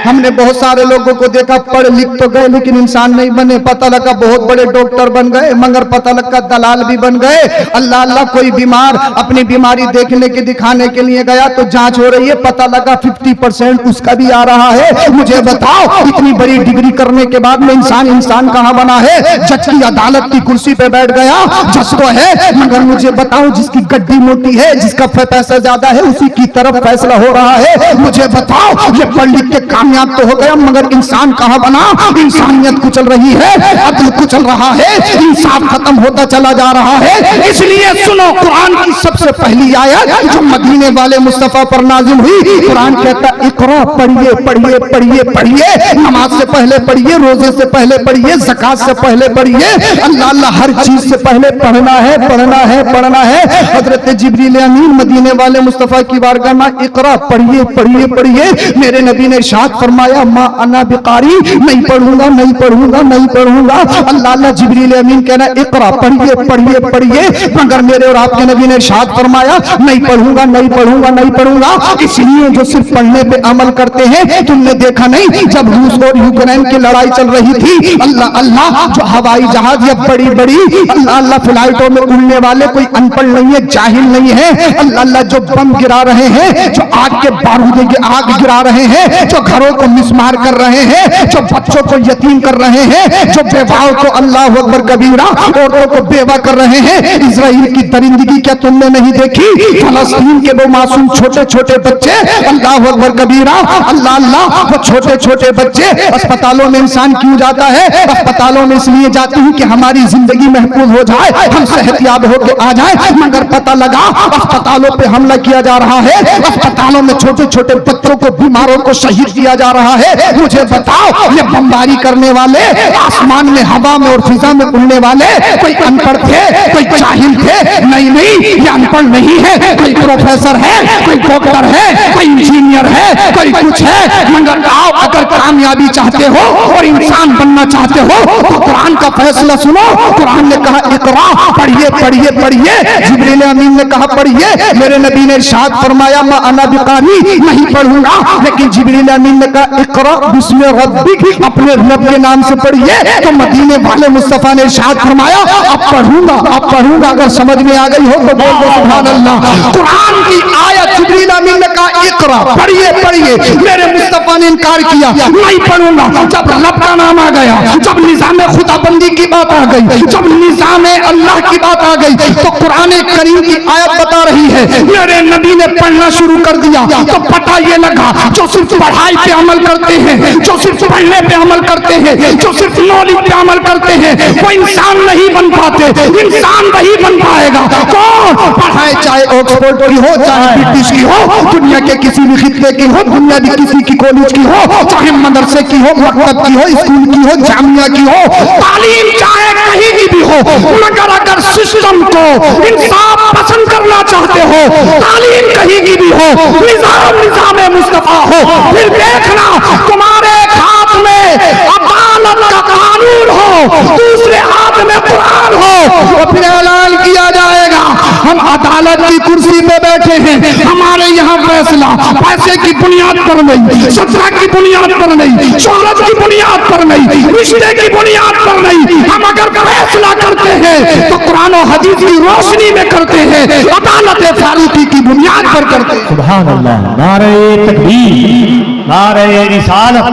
हमने बहुत सारे लोगों को देखा, पढ़ लिख तो गए लेकिन इंसान नहीं बने। पता लगा बहुत बड़े डॉक्टर बन गए, मगर पता लगा दलाल भी बन गए। अल्लाह अल्लाह, कोई बीमार अपनी बीमारी देखने के दिखाने के लिए गया तो जांच हो रही है, पता लगा 50% उसका भी आ रहा है। मुझे बताओ, इतनी बड़ी डिग्री करने के बाद में इंसान कहां बना है? जज की अदालत की कुर्सी पे बैठ गया, जज तो है, मगर मुझे बताओ जिसकी गड्डी मोटी है, जिसका पैसा ज्यादा है, उसी की तरफ फैसला हो रहा है। मुझे बताओ, ये पढ़ लिख के कामयाब तो हो गया, मगर इंसान कहां बना? इंसानियत कुचल रही है, अदल कुचल रहा है, इंसाफ खत्म होता चला जा रहा है। इसलिए सुनो, कुरान की सबसे पहली आयत जो मदीने वाले मुस्तफा पर नाजिल हुई, कुरान कहता है, इक़रा, पढ़िए पढ़िए पढ़िए पढ़िए, नमाज से पहले पढ़िए, रोजे से पहले पढ़िए, ज़कात से पहले पढ़िए, अल्लाह अल्लाह हर चीज से पहले पढ़ना है, पढ़ना है, पढ़ना है। हजरत जिब्रील अमीन मदीने वाले मुस्तफा की बारगाह में, इक़रा, पढ़िए पढ़िए पढ़िए। मेरे नबी ने इरशाद फरमाया, मा अना बिकारी, नहीं पढ़ूंगा, नहीं पढ़ूंगा, नहीं पढ़ूंगा। अल्लाह अल्लाह, जिब्रील अमीन कहना, इक़रा, पढ़िए पढ़िए पढ़िए, मगर मेरे और आपके नबी ने इरशाद फरमाया, नहीं पढ़ूंगा, नहीं पढ़ूंगा, नहीं पढ़ूंगा। इसलिए जो सिर्फ पढ़ने पे अमल करते हैं, तुमने देखा नहीं जब रूस और यूक्रेन की लड़ाई चल रही थी, अल्लाह अल्लाह, जो हवाई जहाज या बड़ी बड़ी अल्लाह अल्लाह फ्लाइटों में उड़ने वाले कोई अनपढ़ नहीं है, जाहिल नहीं है, अल्लाह अल्लाह, जो बम गिरा रहे हैं, जो आग के बारूद की आग गिरा रहे हैं, जो घरों को मिसमार कर रहे हैं, जो बच्चों को यतीम कर रहे हैं, जो बेवाओं को, अल्लाह अकबर कबीरा, औरतों को बेवा कर रहे हैं। इजराइल की दरिंदगी क्या तुमने नहीं देखी? फलस्तीन के वो मासूम छोटे छोटे बच्चे, अल्लाह अकबर कबीरा, अल्लाह अल्लाह, वो छोटे छोटे बच्चे अस्पतालों में। इंसान क्यों जाता है अस्पतालों में? इसलिए जाते हैं कि हमारी जिंदगी महफूज हो जाए, हम सेहतयाब होकर आ जाए, मगर पता लगा अस्पतालों पे हमला किया जा रहा है, अस्पतालों में छोटे छोटे बच्चों को, बीमारों को शहीद किया जा रहा है। मुझे बताओ, ये बमबारी करने वाले, आसमान में, हवा में और फिजा में उड़ने वाले कोई अनपढ़ थे, कोई जाहिल थे? नहीं नहीं, ये अनपढ़ नहीं है, कोई प्रोफेसर है, कोई डॉक्टर है, कोई इंजीनियर है, कोई कुछ है। मगर आओ, अगर कामयाबी चाहते हो और इंसान बनना चाहते हो तो कुरान का फैसला सुनो। कुरान ने कहा, इक़रा, पढ़िए पढ़िए पढ़िए। जिब्रील अमीन ने कहा, पढ़िए। मेरे नबी ने इरशाद फरमाया, मा अना बिकारी, नहीं पढ़ूंगा। लेकिन जिब्रील अमीन ने कहा, इक़रा बिस्मि रब्बिक, अपने रब के नाम से पढ़िए। तो मदीने वाले मुस्तफा ने इरशाद फरमाया, अब पढ़ूंगा, अब पढ़ूंगा। अगर समझ में आ गई हो तो बोल दो सुभान अल्लाह। कुरान की आयत जिब्रील अमीन ने कहा, इक़रा, पढ़िए पढ़िए। मेरे मुस्तफा ने इनकार किया, नहीं पढ़ूंगा। जब रब का नाम आ गया, जब निजाम खुदाबंदी की बात आ गई, जब निजाम अल्लाह की बात आ गई, तो कुरान करीम की आयत बता रही है, मेरे नबी ने पढ़ना शुरू कर दिया तो पता ये लगा, जो सिर्फ पढ़ाई पे अमल करते हैं, जो सिर्फ पढ़ने पे अमल करते हैं, जो सिर्फ नॉलेज पे अमल करते हैं, वो इंसान नहीं बन पाते। इंसान वही बन पाएगा कौन? पढ़ाई चाहे ऑक्सफोर्ड की हो, चाहे ब्रिटिश की हो, दुनिया के किसी भी खित्ते की हो, दुनिया की किसी की कॉलेज की हो, चाहे मदरसे की हो, मकतब की हो, स्कूल की हो, जामिया की हो, तालीम चाहे कहीं की भी हो, मगर अगर सिस्टम को इंसाफ पसंद करना चाहते हो, तालीम कहीं की भी हो, निजाम निजाम मुस्तफा हो, फिर देखना तुम्हारे हाथ में अदालत का कानून हो, दूसरे हाथ में कुरान हो, और फिर ऐलान किया जाएगा हम अदालत की कुर्सी पे बैठे हैं, हमारे यहाँ फैसला पैसे की बुनियाद पर नहीं, सत्ता की बुनियाद पर नहीं, शोहरत की बुनियाद पर नहीं, रिश्ते की बुनियाद पर नहीं, हम अगर फैसला करते हैं तो कुरान और हदीस की रोशनी में करते हैं, अदालत फारूकी की बुनियाद पर करते हैं। सुभान अल्लाह, नारे तकबीर, नारे रिसालत,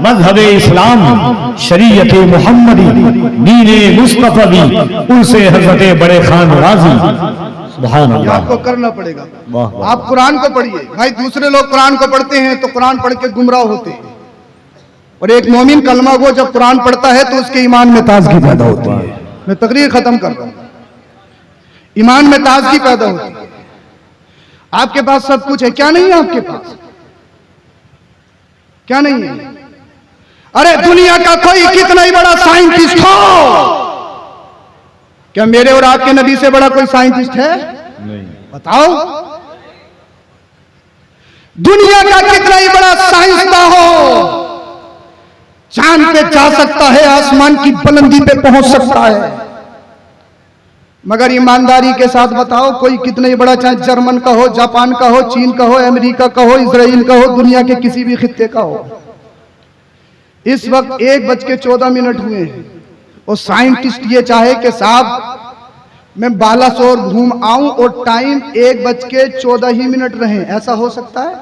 मजहब इस्लाम, शरीयत मुहम्मदी, दीने मुस्तफवी, उनसे हजरत बड़े खान राजी। सुभान ये अल्लाह, आपको करना पड़ेगा। वाह वाह। आप कुरान को पढ़िए भाई, दूसरे लोग कुरान को पढ़ते हैं तो कुरान पढ़ के गुमराह होते हैं, और एक मोमिन कलमा को जब कुरान पढ़ता है तो उसके ईमान में ताजगी पैदा होती है। मैं तकरीर खत्म कर रहा हूं, ईमान में ताजगी पैदा होती है। आपके पास सब कुछ है, क्या नहीं है आपके पास? क्या नहीं है? अरे दुनिया का कोई कितना ही बड़ा साइंटिस्ट हो, क्या मेरे और आपके नबी से बड़ा कोई साइंटिस्ट है? नहीं। बताओ। दुनिया का कितना ही बड़ा साइंसदान हो, चांद पे जा सकता है, आसमान की बुलंदी पे पहुंच सकता है, मगर ईमानदारी के साथ बताओ, कोई कितना ही बड़ा, चाहे जर्मन का हो, जापान का हो, चीन का हो, अमेरिका का हो, इजराइल का हो, दुनिया के किसी भी खित्ते का हो, इस वक्त 1:14 हुए हैं, और साइंटिस्ट ये चाहे कि साहब मैं बालासोर घूम आऊं और टाइम 1:14 रहे, ऐसा हो सकता है?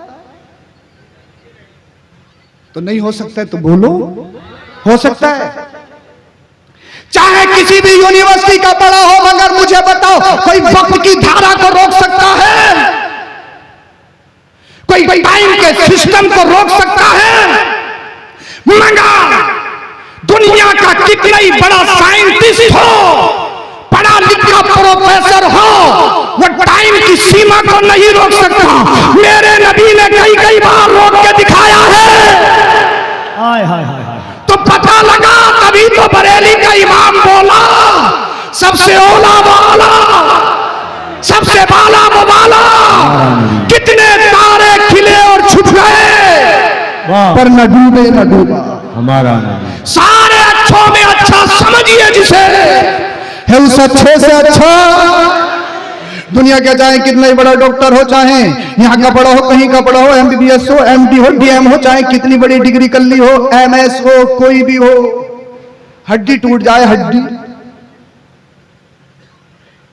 तो नहीं हो सकता है तो बोलो, हो सकता है। चाहे किसी भी यूनिवर्सिटी का पढ़ा हो, मगर मुझे बताओ कोई वक्त की धारा को रोक सकता है? कोई टाइम के सिस्टम को रोक सकता है? मगर दुनिया का कितना ही बड़ा साइंटिस्ट हो, पढ़ा लिखा प्रोफेसर हो, वो टाइम की सीमा को नहीं रोक सकता। मेरे नबी ने कई बार रोक के दिखाया है। हाय हाय हाय हाय। तो पता लगा, तभी तो बरेली का इमाम बोला, सबसे ओला वाला, सबसे बाला वाला, कितने तारे खिले और छुप गए, वाह, पर न डूबे न डूबा। हमारा नबी। सारे अच्छों में अच्छा समझिए जिसे है, उस अच्छे से अच्छा। दुनिया के चाहे कितना ही बड़ा डॉक्टर हो, चाहे यहाँ का पढ़ा हो, कहीं का पढ़ा हो, MBBS हो, MD हो, DM हो, चाहे कितनी बड़ी डिग्री कर ली हो, MS हो, कोई भी हो, हड्डी टूट जाए, हड्डी,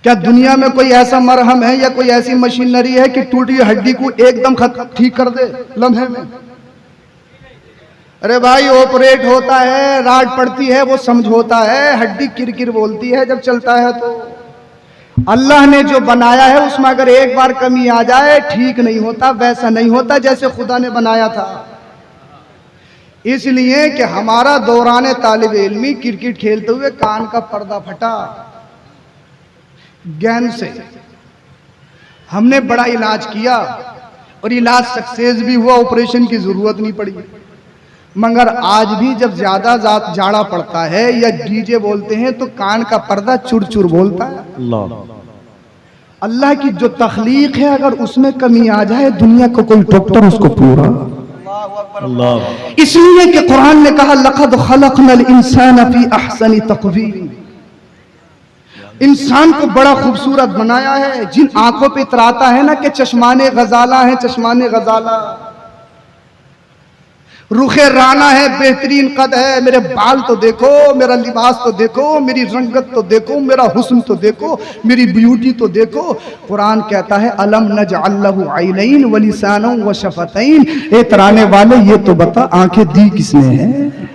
क्या दुनिया में कोई ऐसा मरहम है या कोई ऐसी मशीनरी है कि टूटी हड्डी को एकदम ठीक कर दे लम्हे में? अरे भाई, ऑपरेट होता है, राड पड़ती है, वो समझौता है, हड्डी किरकिर बोलती है जब चलता है। तो अल्लाह ने जो बनाया है उसमें अगर एक बार कमी आ जाए, ठीक नहीं होता, वैसा नहीं होता जैसे खुदा ने बनाया था। इसलिए कि हमारा दौरान तालिब इल्मी क्रिकेट खेलते हुए कान का पर्दा फटा, ज्ञान से हमने बड़ा इलाज किया और इलाज सक्सेस भी हुआ, ऑपरेशन की जरूरत नहीं पड़ी। मगर आज भी जब ज्यादा जाड़ा पड़ता है या डीजे बोलते हैं तो कान का पर्दा चुर चुर बोलता है। अल्लाह की जो तख्लीक है, अगर उसमें कमी आ जाए, दुनिया को कोई डॉक्टर उसको पूरा। इसलिए कि कुरान ने कहा, लक़द खलक़नल इंसान फी अहसनि तक़वीम, इंसान को बड़ा खूबसूरत बनाया है। जिन आंखों पे इतराता है ना कि चश्माने गजाला है, चश्माने गजाला, रुखे राना है, बेहतरीन कद है, मेरे बाल तो देखो, मेरा लिबास तो देखो, मेरी रंगत तो देखो, मेरा हुस्न तो देखो, मेरी ब्यूटी तो देखो। कुरान कहता है, अलम नजअल लहू ऐनैन व लिसानन व शफतैन, ए तराने वाले ये तो बता, आंखें दी किसने हैं?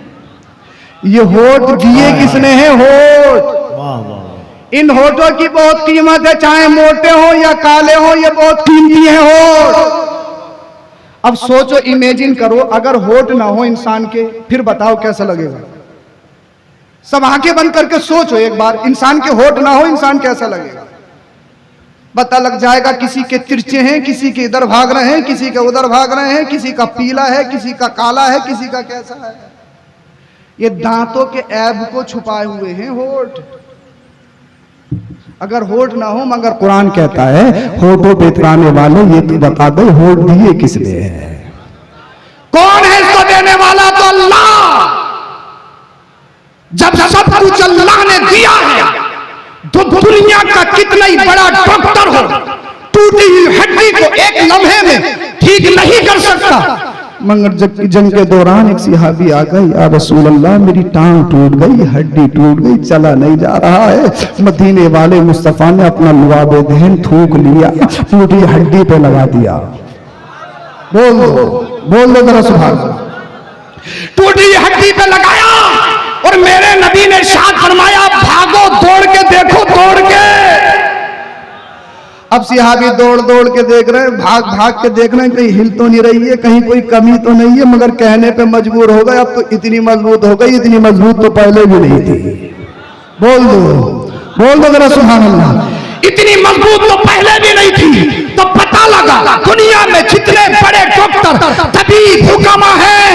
ये होठ दिए किसने हैं? होठ। इन होठों की बहुत कीमत है, चाहे मोटे हो या काले हो, ये बहुत कीमती है होठ। अब सोचो, इमेजिन करो, अगर होठ ना हो इंसान के, फिर बताओ कैसा लगेगा? सब आंखें बंद करके सोचो एक बार, इंसान के होठ ना हो, इंसान कैसा लगेगा? पता लग जाएगा, किसी के तिरछे हैं, किसी के इधर भाग रहे हैं, किसी के उधर भाग रहे हैं, किसी का पीला है, किसी का काला है, किसी का कैसा है। ये दांतों के ऐब को छुपाए हुए हैं होठ। अगर होठ ना हो मगर कुरान कहता है होठों पे इतराने वाले ये तो बता दो होठ दिए किसने है? कौन है इसको देने वाला? तो अल्लाह। जब सब कुछ अल्लाह ने दिया है तो दुनिया का कितना ही बड़ा डॉक्टर हो, टूटी हुई हड्डी को एक लम्हे में ठीक नहीं कर सकता। मगर जंग के दौरान एक सिहाबी आ गई, या रसूल अल्लाह मेरी टांग टूट गई, हड्डी टूट गई, चला नहीं जा रहा है। मदीने वाले मुस्तफा ने अपना लुआब दहन थूक लिया, टूटी हड्डी पे लगा दिया। बोल दो जरा सुभान अल्लाह। टूटी हड्डी पे लगाया और मेरे नबी ने इरशाद फरमाया भागो, दौड़ के देखो, दौड़ के। अब सिहाबी दौड़ दौड़ के देख रहे हैं, भाग भाग के देख रहे हैं, कहीं हिल तो नहीं रही है, कहीं कोई कमी तो नहीं है, मगर कहने पे मजबूर हो गए अब तो इतनी मजबूत हो गई, इतनी मजबूत तो पहले भी नहीं थी। बोल दो जरा सुभान अल्लाह। इतनी मजबूत तो पहले भी नहीं थी। तो पता लगा दुनिया में जितने बड़े डॉक्टर तबीब हुकामा हैं,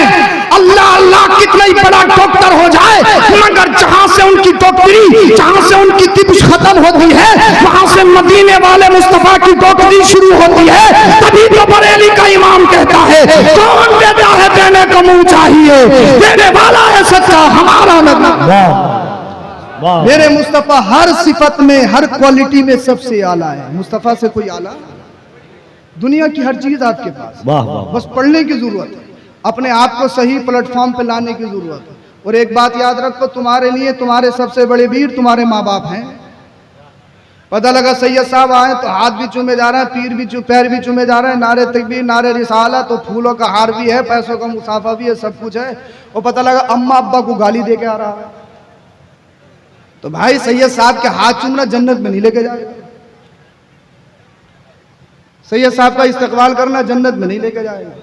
अल्लाह अल्लाह कितना ही बड़ा डॉक्टर हो जाए, मगर जहां से उनकी डॉक्टरी, जहां से उनकी तिब्ब खत्म होती है, वहां से मदीने वाले मुस्तफा की डॉक्टरी शुरू होती है। तभी तो बरेली का इमाम कहता है कौन देता है देने को मुंह चाहिए, देने वाला है सच्चा हमारा नबी। मेरे मुस्तफा हर सिफत में, हर क्वालिटी में सबसे आला है। मुस्तफा से कोई आला? दुनिया की हर चीज आपके पास, बस पढ़ने की जरूरत है, अपने आप को सही प्लेटफॉर्म पे लाने की जरूरत है। और एक बात याद रखो, तुम्हारे लिए तुम्हारे सबसे बड़े वीर तुम्हारे माँ बाप हैं। पता लगा सैयद साहब आए तो हाथ भी चूमे जा रहे हैं, पैर भी चूमे जा रहे हैं, नारे तकबीर, नारे रिसाला, तो फूलों का हार भी है, पैसों का मुसाफा भी है, सब कुछ है। और पता लगा अम्मा अब्बा को गाली दे के आ रहा है। तो भाई सैयद साहब के हाथ चूमना जन्नत में नहीं लेके जाएगा, सैयद साहब का इस्तकबाल करना जन्नत में नहीं लेके जाएगा।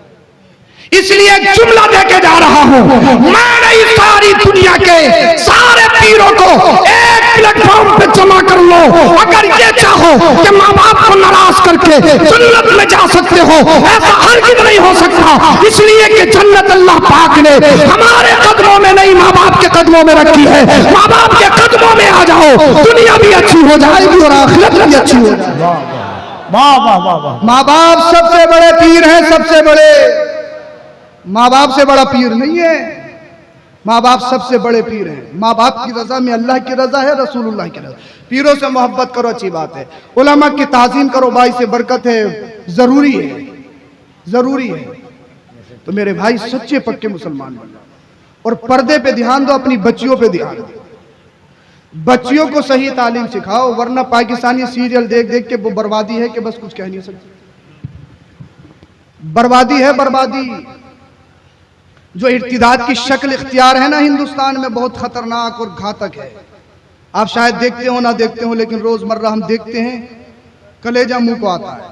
इसलिए एक जुमला देके जा रहा हूं, मैं इस सारी दुनिया के सारे पीरों को एक प्लेटफॉर्म पे जमा कर लो। अगर ये चाहो कि माँ बाप को नाराज करके जन्नत में जा सकते हो, ऐसा हरगिज़ नहीं हो सकता। इसलिए कि जन्नत अल्लाह पाक ने हमारे कदमों में नहीं, माँ बाप के कदमों में रखी है। माँ बाप के कदमों में आ जाओ, दुनिया भी अच्छी हो जाएगी और आखिरत भी अच्छी हो जाएगी। माँ बाप सबसे बड़े पीर हैं, सबसे बड़े। माँ बाप से बड़ा पीर नहीं है, माँ बाप सबसे बड़े पीर हैं। माँ बाप की रजा में अल्लाह की रजा है, रसूलुल्लाह की रजा। पीरों से मोहब्बत करो, अच्छी बात है। उलमा की ताज़ीम करो, भाई से बरकत है, जरूरी है, जरूरी है। तो मेरे भाई सच्चे पक्के मुसलमान बनो और पर्दे पे ध्यान दो, अपनी बच्चियों पे ध्यान दो। बच्चियों को सही तालीम सिखाओ, वरना पाकिस्तानी सीरियल देख देख के वो बर्बादी है कि बस कुछ कह नहीं सकते। बर्बादी है, बर्बादी। जो इर्तिदाद की शक्ल इख्तियार है ना हिंदुस्तान में, बहुत खतरनाक और घातक है। आप शायद देखते हो ना देखते हो, लेकिन रोजमर्रा हम देखते हैं, कलेजा मुंह को आता है।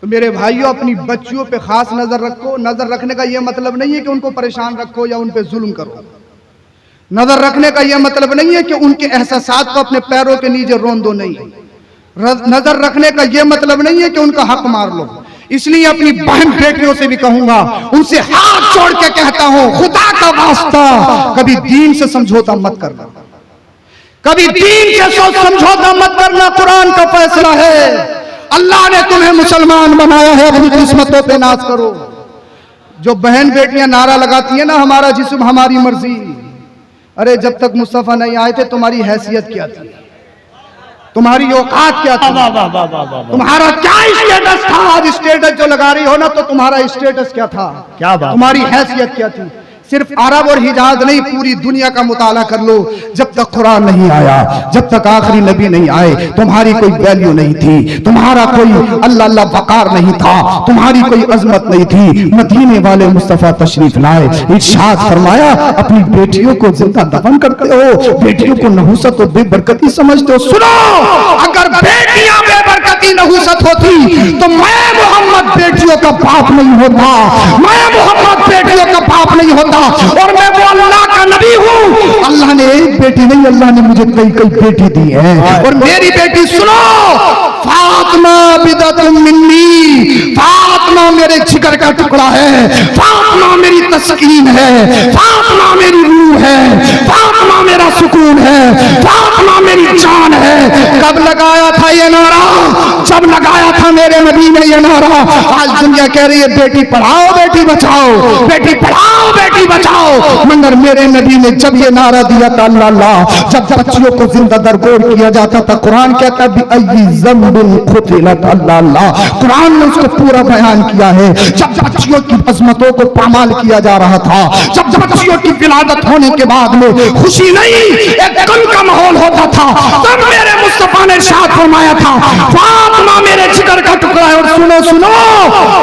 तो मेरे भाइयों, अपनी बच्चियों पे खास नजर रखो। नजर रखने का यह मतलब नहीं है कि उनको परेशान रखो या उन पे जुल्म करो। नजर रखने का यह मतलब नहीं है कि उनके एहसासात को अपने पैरों के नीचे रोन दो, नहीं। नजर रखने का यह मतलब नहीं है कि उनका हक मार लो। इसलिए अपनी बहन बेटियों से भी कहूंगा, उनसे हाथ जोड़ के कहता हूं, खुदा का वास्ता कभी दीन से समझौता मत करना, कभी दीन के साथ समझौता मत करना। कुरान का फैसला है, अल्लाह ने तुम्हें मुसलमान बनाया है, अपनी किस्मतों पे नाज करो। जो बहन बेटियां नारा लगाती है ना, हमारा जिस्म हमारी मर्जी, अरे जब तक मुस्तफा नहीं आए थे तुम्हारी हैसियत क्या थी, तुम्हारी औकात क्या थी, तुम्हारा क्या स्टेटस था? आज स्टेटस जो लगा रही हो ना, तो तुम्हारा स्टेटस क्या था, क्या बात, तुम्हारी हैसियत क्या थी? सिर्फ अरब और हिजाज नहीं, पूरी दुनिया का मुताला कर लो। जब तक कुरान नहीं आया, जब तक आखिरी नबी नहीं आए, तुम्हारी कोई वैल्यू नहीं थी, तुम्हारा कोई अल्लाह अल्लाह वकार नहीं था, तुम्हारी कोई अजमत नहीं थी। मदीने वाले मुस्तफा तशरीफ लाए, इरशाद फरमाया, अपनी बेटियों को जिंदा दफन करते हो, बेटियों को नहुसत और बेबरकती समझते हो। सुनो, अगर बेटियां बेबरकती नहुसत होती तो मैं मोहम्मद बेटियों का बाप नहीं होता, मैं मोहम्मद बेटियों का बाप नहीं होता, और मैं वो अल्लाह का नबी हूँ। अल्लाह ने एक बेटी नहीं, अल्लाह ने मुझे कई कई बेटी दी है। और मेरी बेटी सुनो, फातिमा बिदअतुम मिन्नी, फातिमा मेरे जिगर का टुकड़ा है, फातिमा मेरी तस्कीन है, फातिमा मेरी रूह है, फातिमा मेरा सुकून है, फातिमा मेरी जान है। कब लगाया था ये नारा? जब लगाया था मेरे नबी ने ये नारा। आज दुनिया कह रही है बेटी पढ़ाओ बेटी बचाओ, बेटी पढ़ाओ बेटी बचाओ, मगर मेरे नबी ने जब ये नारा दिया था अल्लाह अल्लाह, जब बच्चियों को जिंदा दरगोर किया जाता था, कुरान कहता भी अय्यी ज़ंबिन क़ुतिलत, अल्लाह अल्लाह, कुरान ने उसको पूरा बयान किया है। जब बच्चियों की अजमतों को पामाल किया जा रहा था, जब बच्चियों की विलादत होने के बाद में खुशी नहीं एक गम का माहौल होता था, तब मेरे मुस्तफा ने इरशाद फरमाया था फातिमा मेरे जिगर का टुकड़ा है, और सुनो सुनो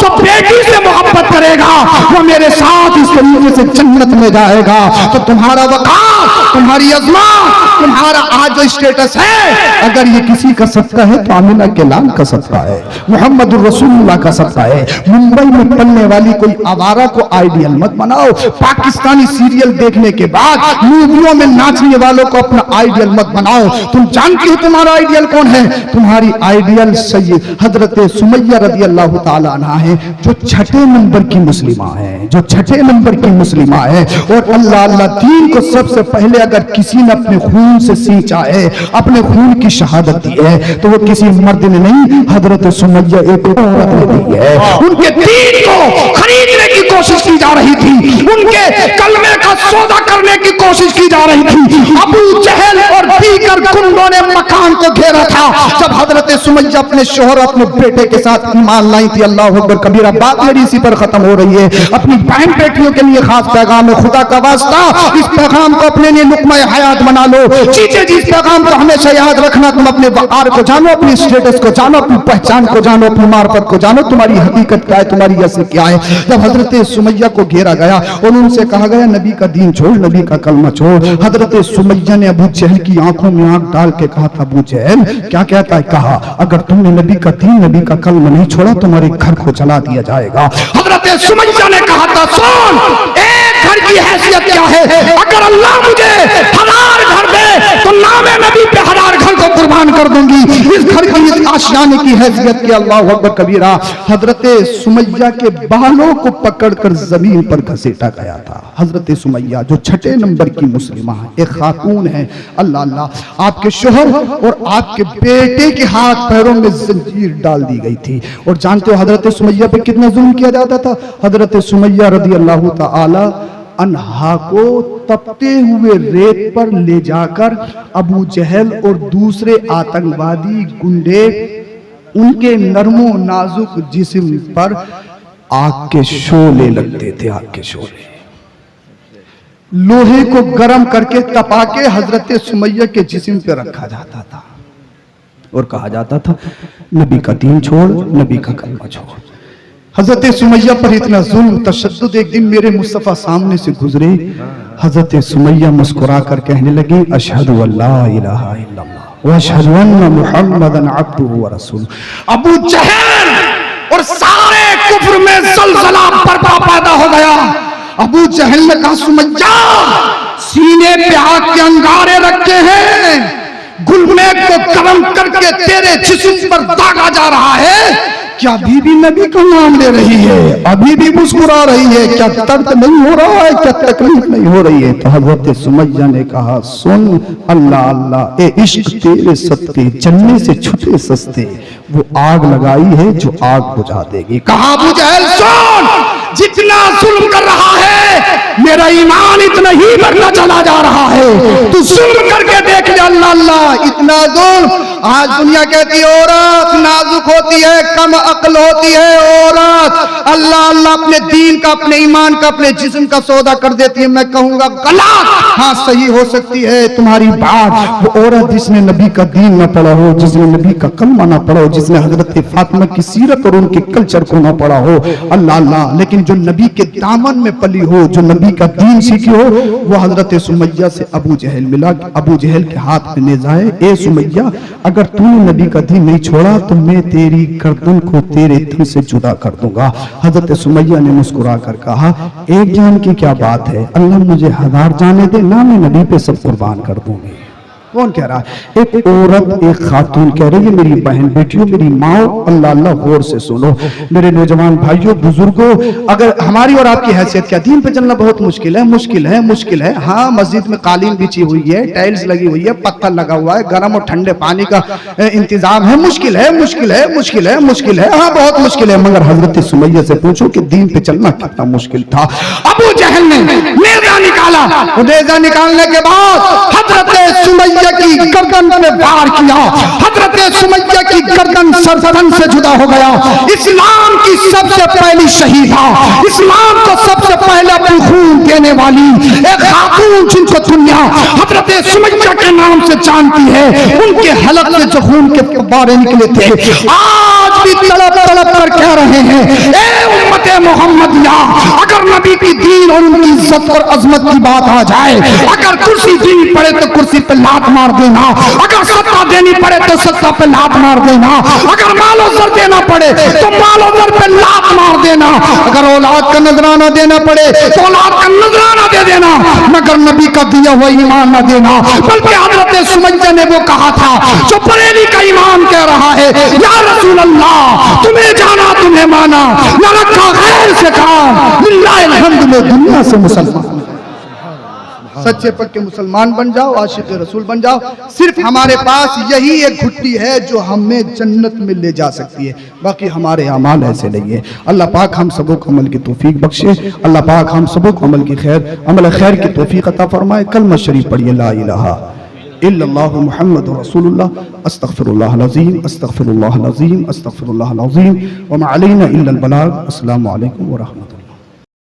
जो बेटी से मोहब्बत करेगा वो मेरे साथ इस तरीके से जन्नत में जाएगा। तो तुम्हारा वक़ार, तुम्हारी अज़मत, तुम्हारा आज जो स्टेटस है, अगर ये किसी का सदका है तो आमिना के लाल का सदका है, मोहम्मद रसूलुल्लाह का सदका है। मुंबई में पलने वाली कोई आवारा को आइडियल मत बनाओ। पाकिस्तानी सीरियल देखने के बाद मूवियों में नाचने वालों को अपना आइडियल मत बनाओ। तुम जानती हो तुम्हारा आइडियल कौन है? तुम्हारी आइडियल सैयद हजरत सुमैया रज़ी अल्लाह ताला अन्हा है, जो छठे नंबर की मुस्लिमा है, जो छठे नंबर की मुस्लिमा है। और अल्लाह अल्लाह दीन को सबसे पहले अगर किसी ने अपने खून से सींचा है, अपने खून की शहादत दी है, तो वो किसी मर्द ने नहीं, हजरत सुमैया एक औरत ने दी है। उनके दीन को खरीदने की कोशिश की जा रही थी, उनके कलमे का सौदा करने की कोशिश की जा रही थी। अबू जहल और दीगर गुंडों ने मकान को घेरा था। जब हजरत सुमैया अपने शोहर अपने बेटे के साथ ईमान लाई थी, अल्लाह अकबर कबीरा, बात मेरी इसी पर खत्म हो रही है। अपनी बहन बेटियों के लिए खास पैगाम है, खुदा का वास्ता इस पैगाम को अपने लिए लुक्मा हयात बना लो। चीजें जी इस पैगाम को हमेशा याद रखना। तुम अपने वक़ार को जानो, अपनी स्टेटस को जानो, अपनी पहचान को जानो, अपनी मार्फत को जानो, तुम्हारी हकीकत क्या है, तुम्हारी असर क्या है। जब हजरत सुमैया को घेरा गया और उनसे कहा गया नबी का दीन छोड़, नबी का कलमा छोड़, हजरत सुमैया ने अबू जहल की आंखों में आंख डाल के कहा था अबू जहल क्या कहता है? कहा अगर तुमने नबी का दीन, नबी का कलमा नहीं छोड़ा, तुम्हारे घर को जला दिया जाएगा। हजरत सुमैया ने कहा था सुन, एक घर की हैसियत क्या है? अगर अल्लाह मुझे हजार घर दे तो नामे नबी पे हजार घर को कुर्बान कर दूंगी। इस घर की इस आशियाने की हैसियत के अल्लाह अकबर कबीरा। हजरत सुमैया के बालों को पकड़कर जमीन पर घसीटा गया था। हजरत सुमैया जो छठे नंबर की मुस्लिमा है, एक खातून है, अल्लाह अल्लाह, आपके शोहर और आपके बेटे के हाथ पैरों में जंजीर डाल दी गई थी। और जानते हो हजरत सुमैया पे कितना जुल्म किया जाता था? हजरत सुमैया रज़ी अल्लाह ताला अन्हा को तपते हुए रेत पर ले जाकर अबू जहल और दूसरे आतंकवादी गुंडे उनके नरमो नाजुक जिस्म पर आग के शोले लगते थे। आग के शोले लोहे को गर्म करके तपा के हजरत सुमैया के जिस्म पे रखा जाता था और कहा जाता था नबी का दीन छोड़, नबी का कलमा छोड़। हजरत सुमैया पर इतना जुल्म तशद्दुद, एक दिन मेरे मुस्तफा सामने से गुजरे। हजरत सुमैया मुस्कुरा कर कहने लगी अशहदु अल्ला इलाहा इल्लल्लाह व अशहदु अन्ना मुहम्मदन अब्दुहु व रसूलुहु। अबू जहल और सारे कुफ्र में ज़लज़ला बर्पा पैदा हो गया। अबू जहल ने कहा सुमैया सीने पे आग के अंगारे रखे हैं, गुलमेग को गर्म करके तेरे जिस्म पर दागा जा रहा है, क्या अभी भी नबी का नाम ले रही है? अभी भी मुस्कुरा रही है? क्या दर्द नहीं हो रहा है? क्या तकलीफ नहीं हो रही है? तो हजरत सुमैया ने कहा सुन अल्लाह अल्लाह, ए इश्क तेरे सत्ते जन्ने से छुटे सस्ते, वो आग लगाई है जो आग बुझा देगी। कहा अबू जहल सुन, जितना जुल्म कर रहा है मेरा ईमान इतना ही बढ़ता चला जा रहा है। तू जुल्म करके देख ले। अल्लाह अल्लाह, इतना जुल्म। आज दुनिया कहती है औरत नाजुक होती है, कम अक्ल होती है औरत। अल्लाह अल्लाह अपने दीन का, अपने ईमान का, अपने जिस्म का सौदा कर देती है। मैं कहूंगा गलत, हाँ सही हो सकती है तुम्हारी बात। वो औरत जिसने नबी का दीन न पढ़ा हो, जिसने नबी का कलमा न पढ़ा हो, जिसने हजरत फातिमा की सीरत और उनके कल्चर को न पढ़ा हो, अल्लाह अल्लाह, लेकिन जो नबी के दामन में पली हो, जो नबी का दीन सीखी हो, वो हजरत सुमैया से अबू जहल मिला। अबू जहल के हाथ में नेज़ाए, ए सुमैया अगर तूने नबी का दीन नहीं छोड़ा तो मैं तेरी गर्दन को तेरे तन से जुदा कर दूंगा। हजरत सुमैया ने मुस्कुरा कर कहा एक जान की क्या बात है, अल्लाह मुझे हजार जाने दे ना, मैं नबी पे सब कुर्बान कर दूंगी। कौन कह रहा है? एक औरत, एक खातून कह रही है, मेरी बहन बेटियों, मेरी माँ, अल्लाह अल्लाह गौर से सुनो मेरे नौजवान भाइयों, बुजुर्गों, अगर हमारी और आपकी हैसियत क्या, दीन पे चलना बहुत मुश्किल है, मुश्किल है, मुश्किल है। हाँ, मस्जिद में कालीन बिछी हुई है, टाइल्स लगी हुई है, पत्थर लगा हुआ है, गर्म और ठंडे पानी का इंतजाम है, मुश्किल है, मुश्किल है, मुश्किल है, मुश्किल है, हाँ बहुत मुश्किल है। मगर हजरत सुमैया से पूछो कि दीन पे चलना कितना मुश्किल था। अबू जहल ने नेजा निकाला, नेजा निकालने के बाद हजरत सुमैया की गर्दन पे वार किया, हजरत सुमैया की गर्दन सरदन से जुदा हो गया। इस्लाम की सबसे पहली शहीदा, इस्लाम को सबसे पहले अपनी खून देने वाली एक खातून जिनको दुनिया हजरत सुमैया के नाम से जानती है, उनके हलक से जो खून के फव्वारे निकले थे, आज भी तड़प तड़प कर कह रहे हैं, ए उम्मते मोहम्मदिया, अगर नबी की दीन और उनकी इज्जत और अजमत की बात आ जाए, अगर कुर्सी देनी पड़े तो कुर्सी पे लात मार देना, अगर सत्ता देनी पड़े तो सत्ता पे लात मार देना, अगर मालो जर देना पड़े तो मालो जर पे लात मार देना, अगर औलाद का नजराना देना पड़े तो औलाद का नजराना दे देना, मगर नबी का दिया हुआ ईमान न देना। बल्कि हजरत सुमैया ने वो कहा था जो बरेली का ईमान कह रहा है, या रसूल अल्लाह, तुम्हें जाना तुम्हें माना, न रखा गैर से काम, लिल्लाहिल हम्द में दुनिया से मुसलमान। सच्चे पक्के मुसलमान बन जाओ, आशिक रसूल बन जाओ। सिर्फ हमारे पास यही एक घुट्टी है जो हमें जन्नत में ले जा सकती है, बाकी हमारे अमाल ऐसे नहीं है। अल्लाह पाक हम सबों को अमल की तौफीक बख्शे, अल्लाह पाक हम सबों को अमल खैर की तौफीक अता फरमाए। कलमा शरीफ पढ़िए, ला इलाहा इल्लल्लाहु मुहम्मदुर रसूलुल्लाह, अस्तगफिरुल्लाहल अज़ीम, अस्तगफिरुल्लाहल अज़ीम, अस्तगफिरुल्लाहल अज़ीम, व मा अलैना इल्लल बलाग। अस्सलामु अलैकुम व रहमतुल्लाह।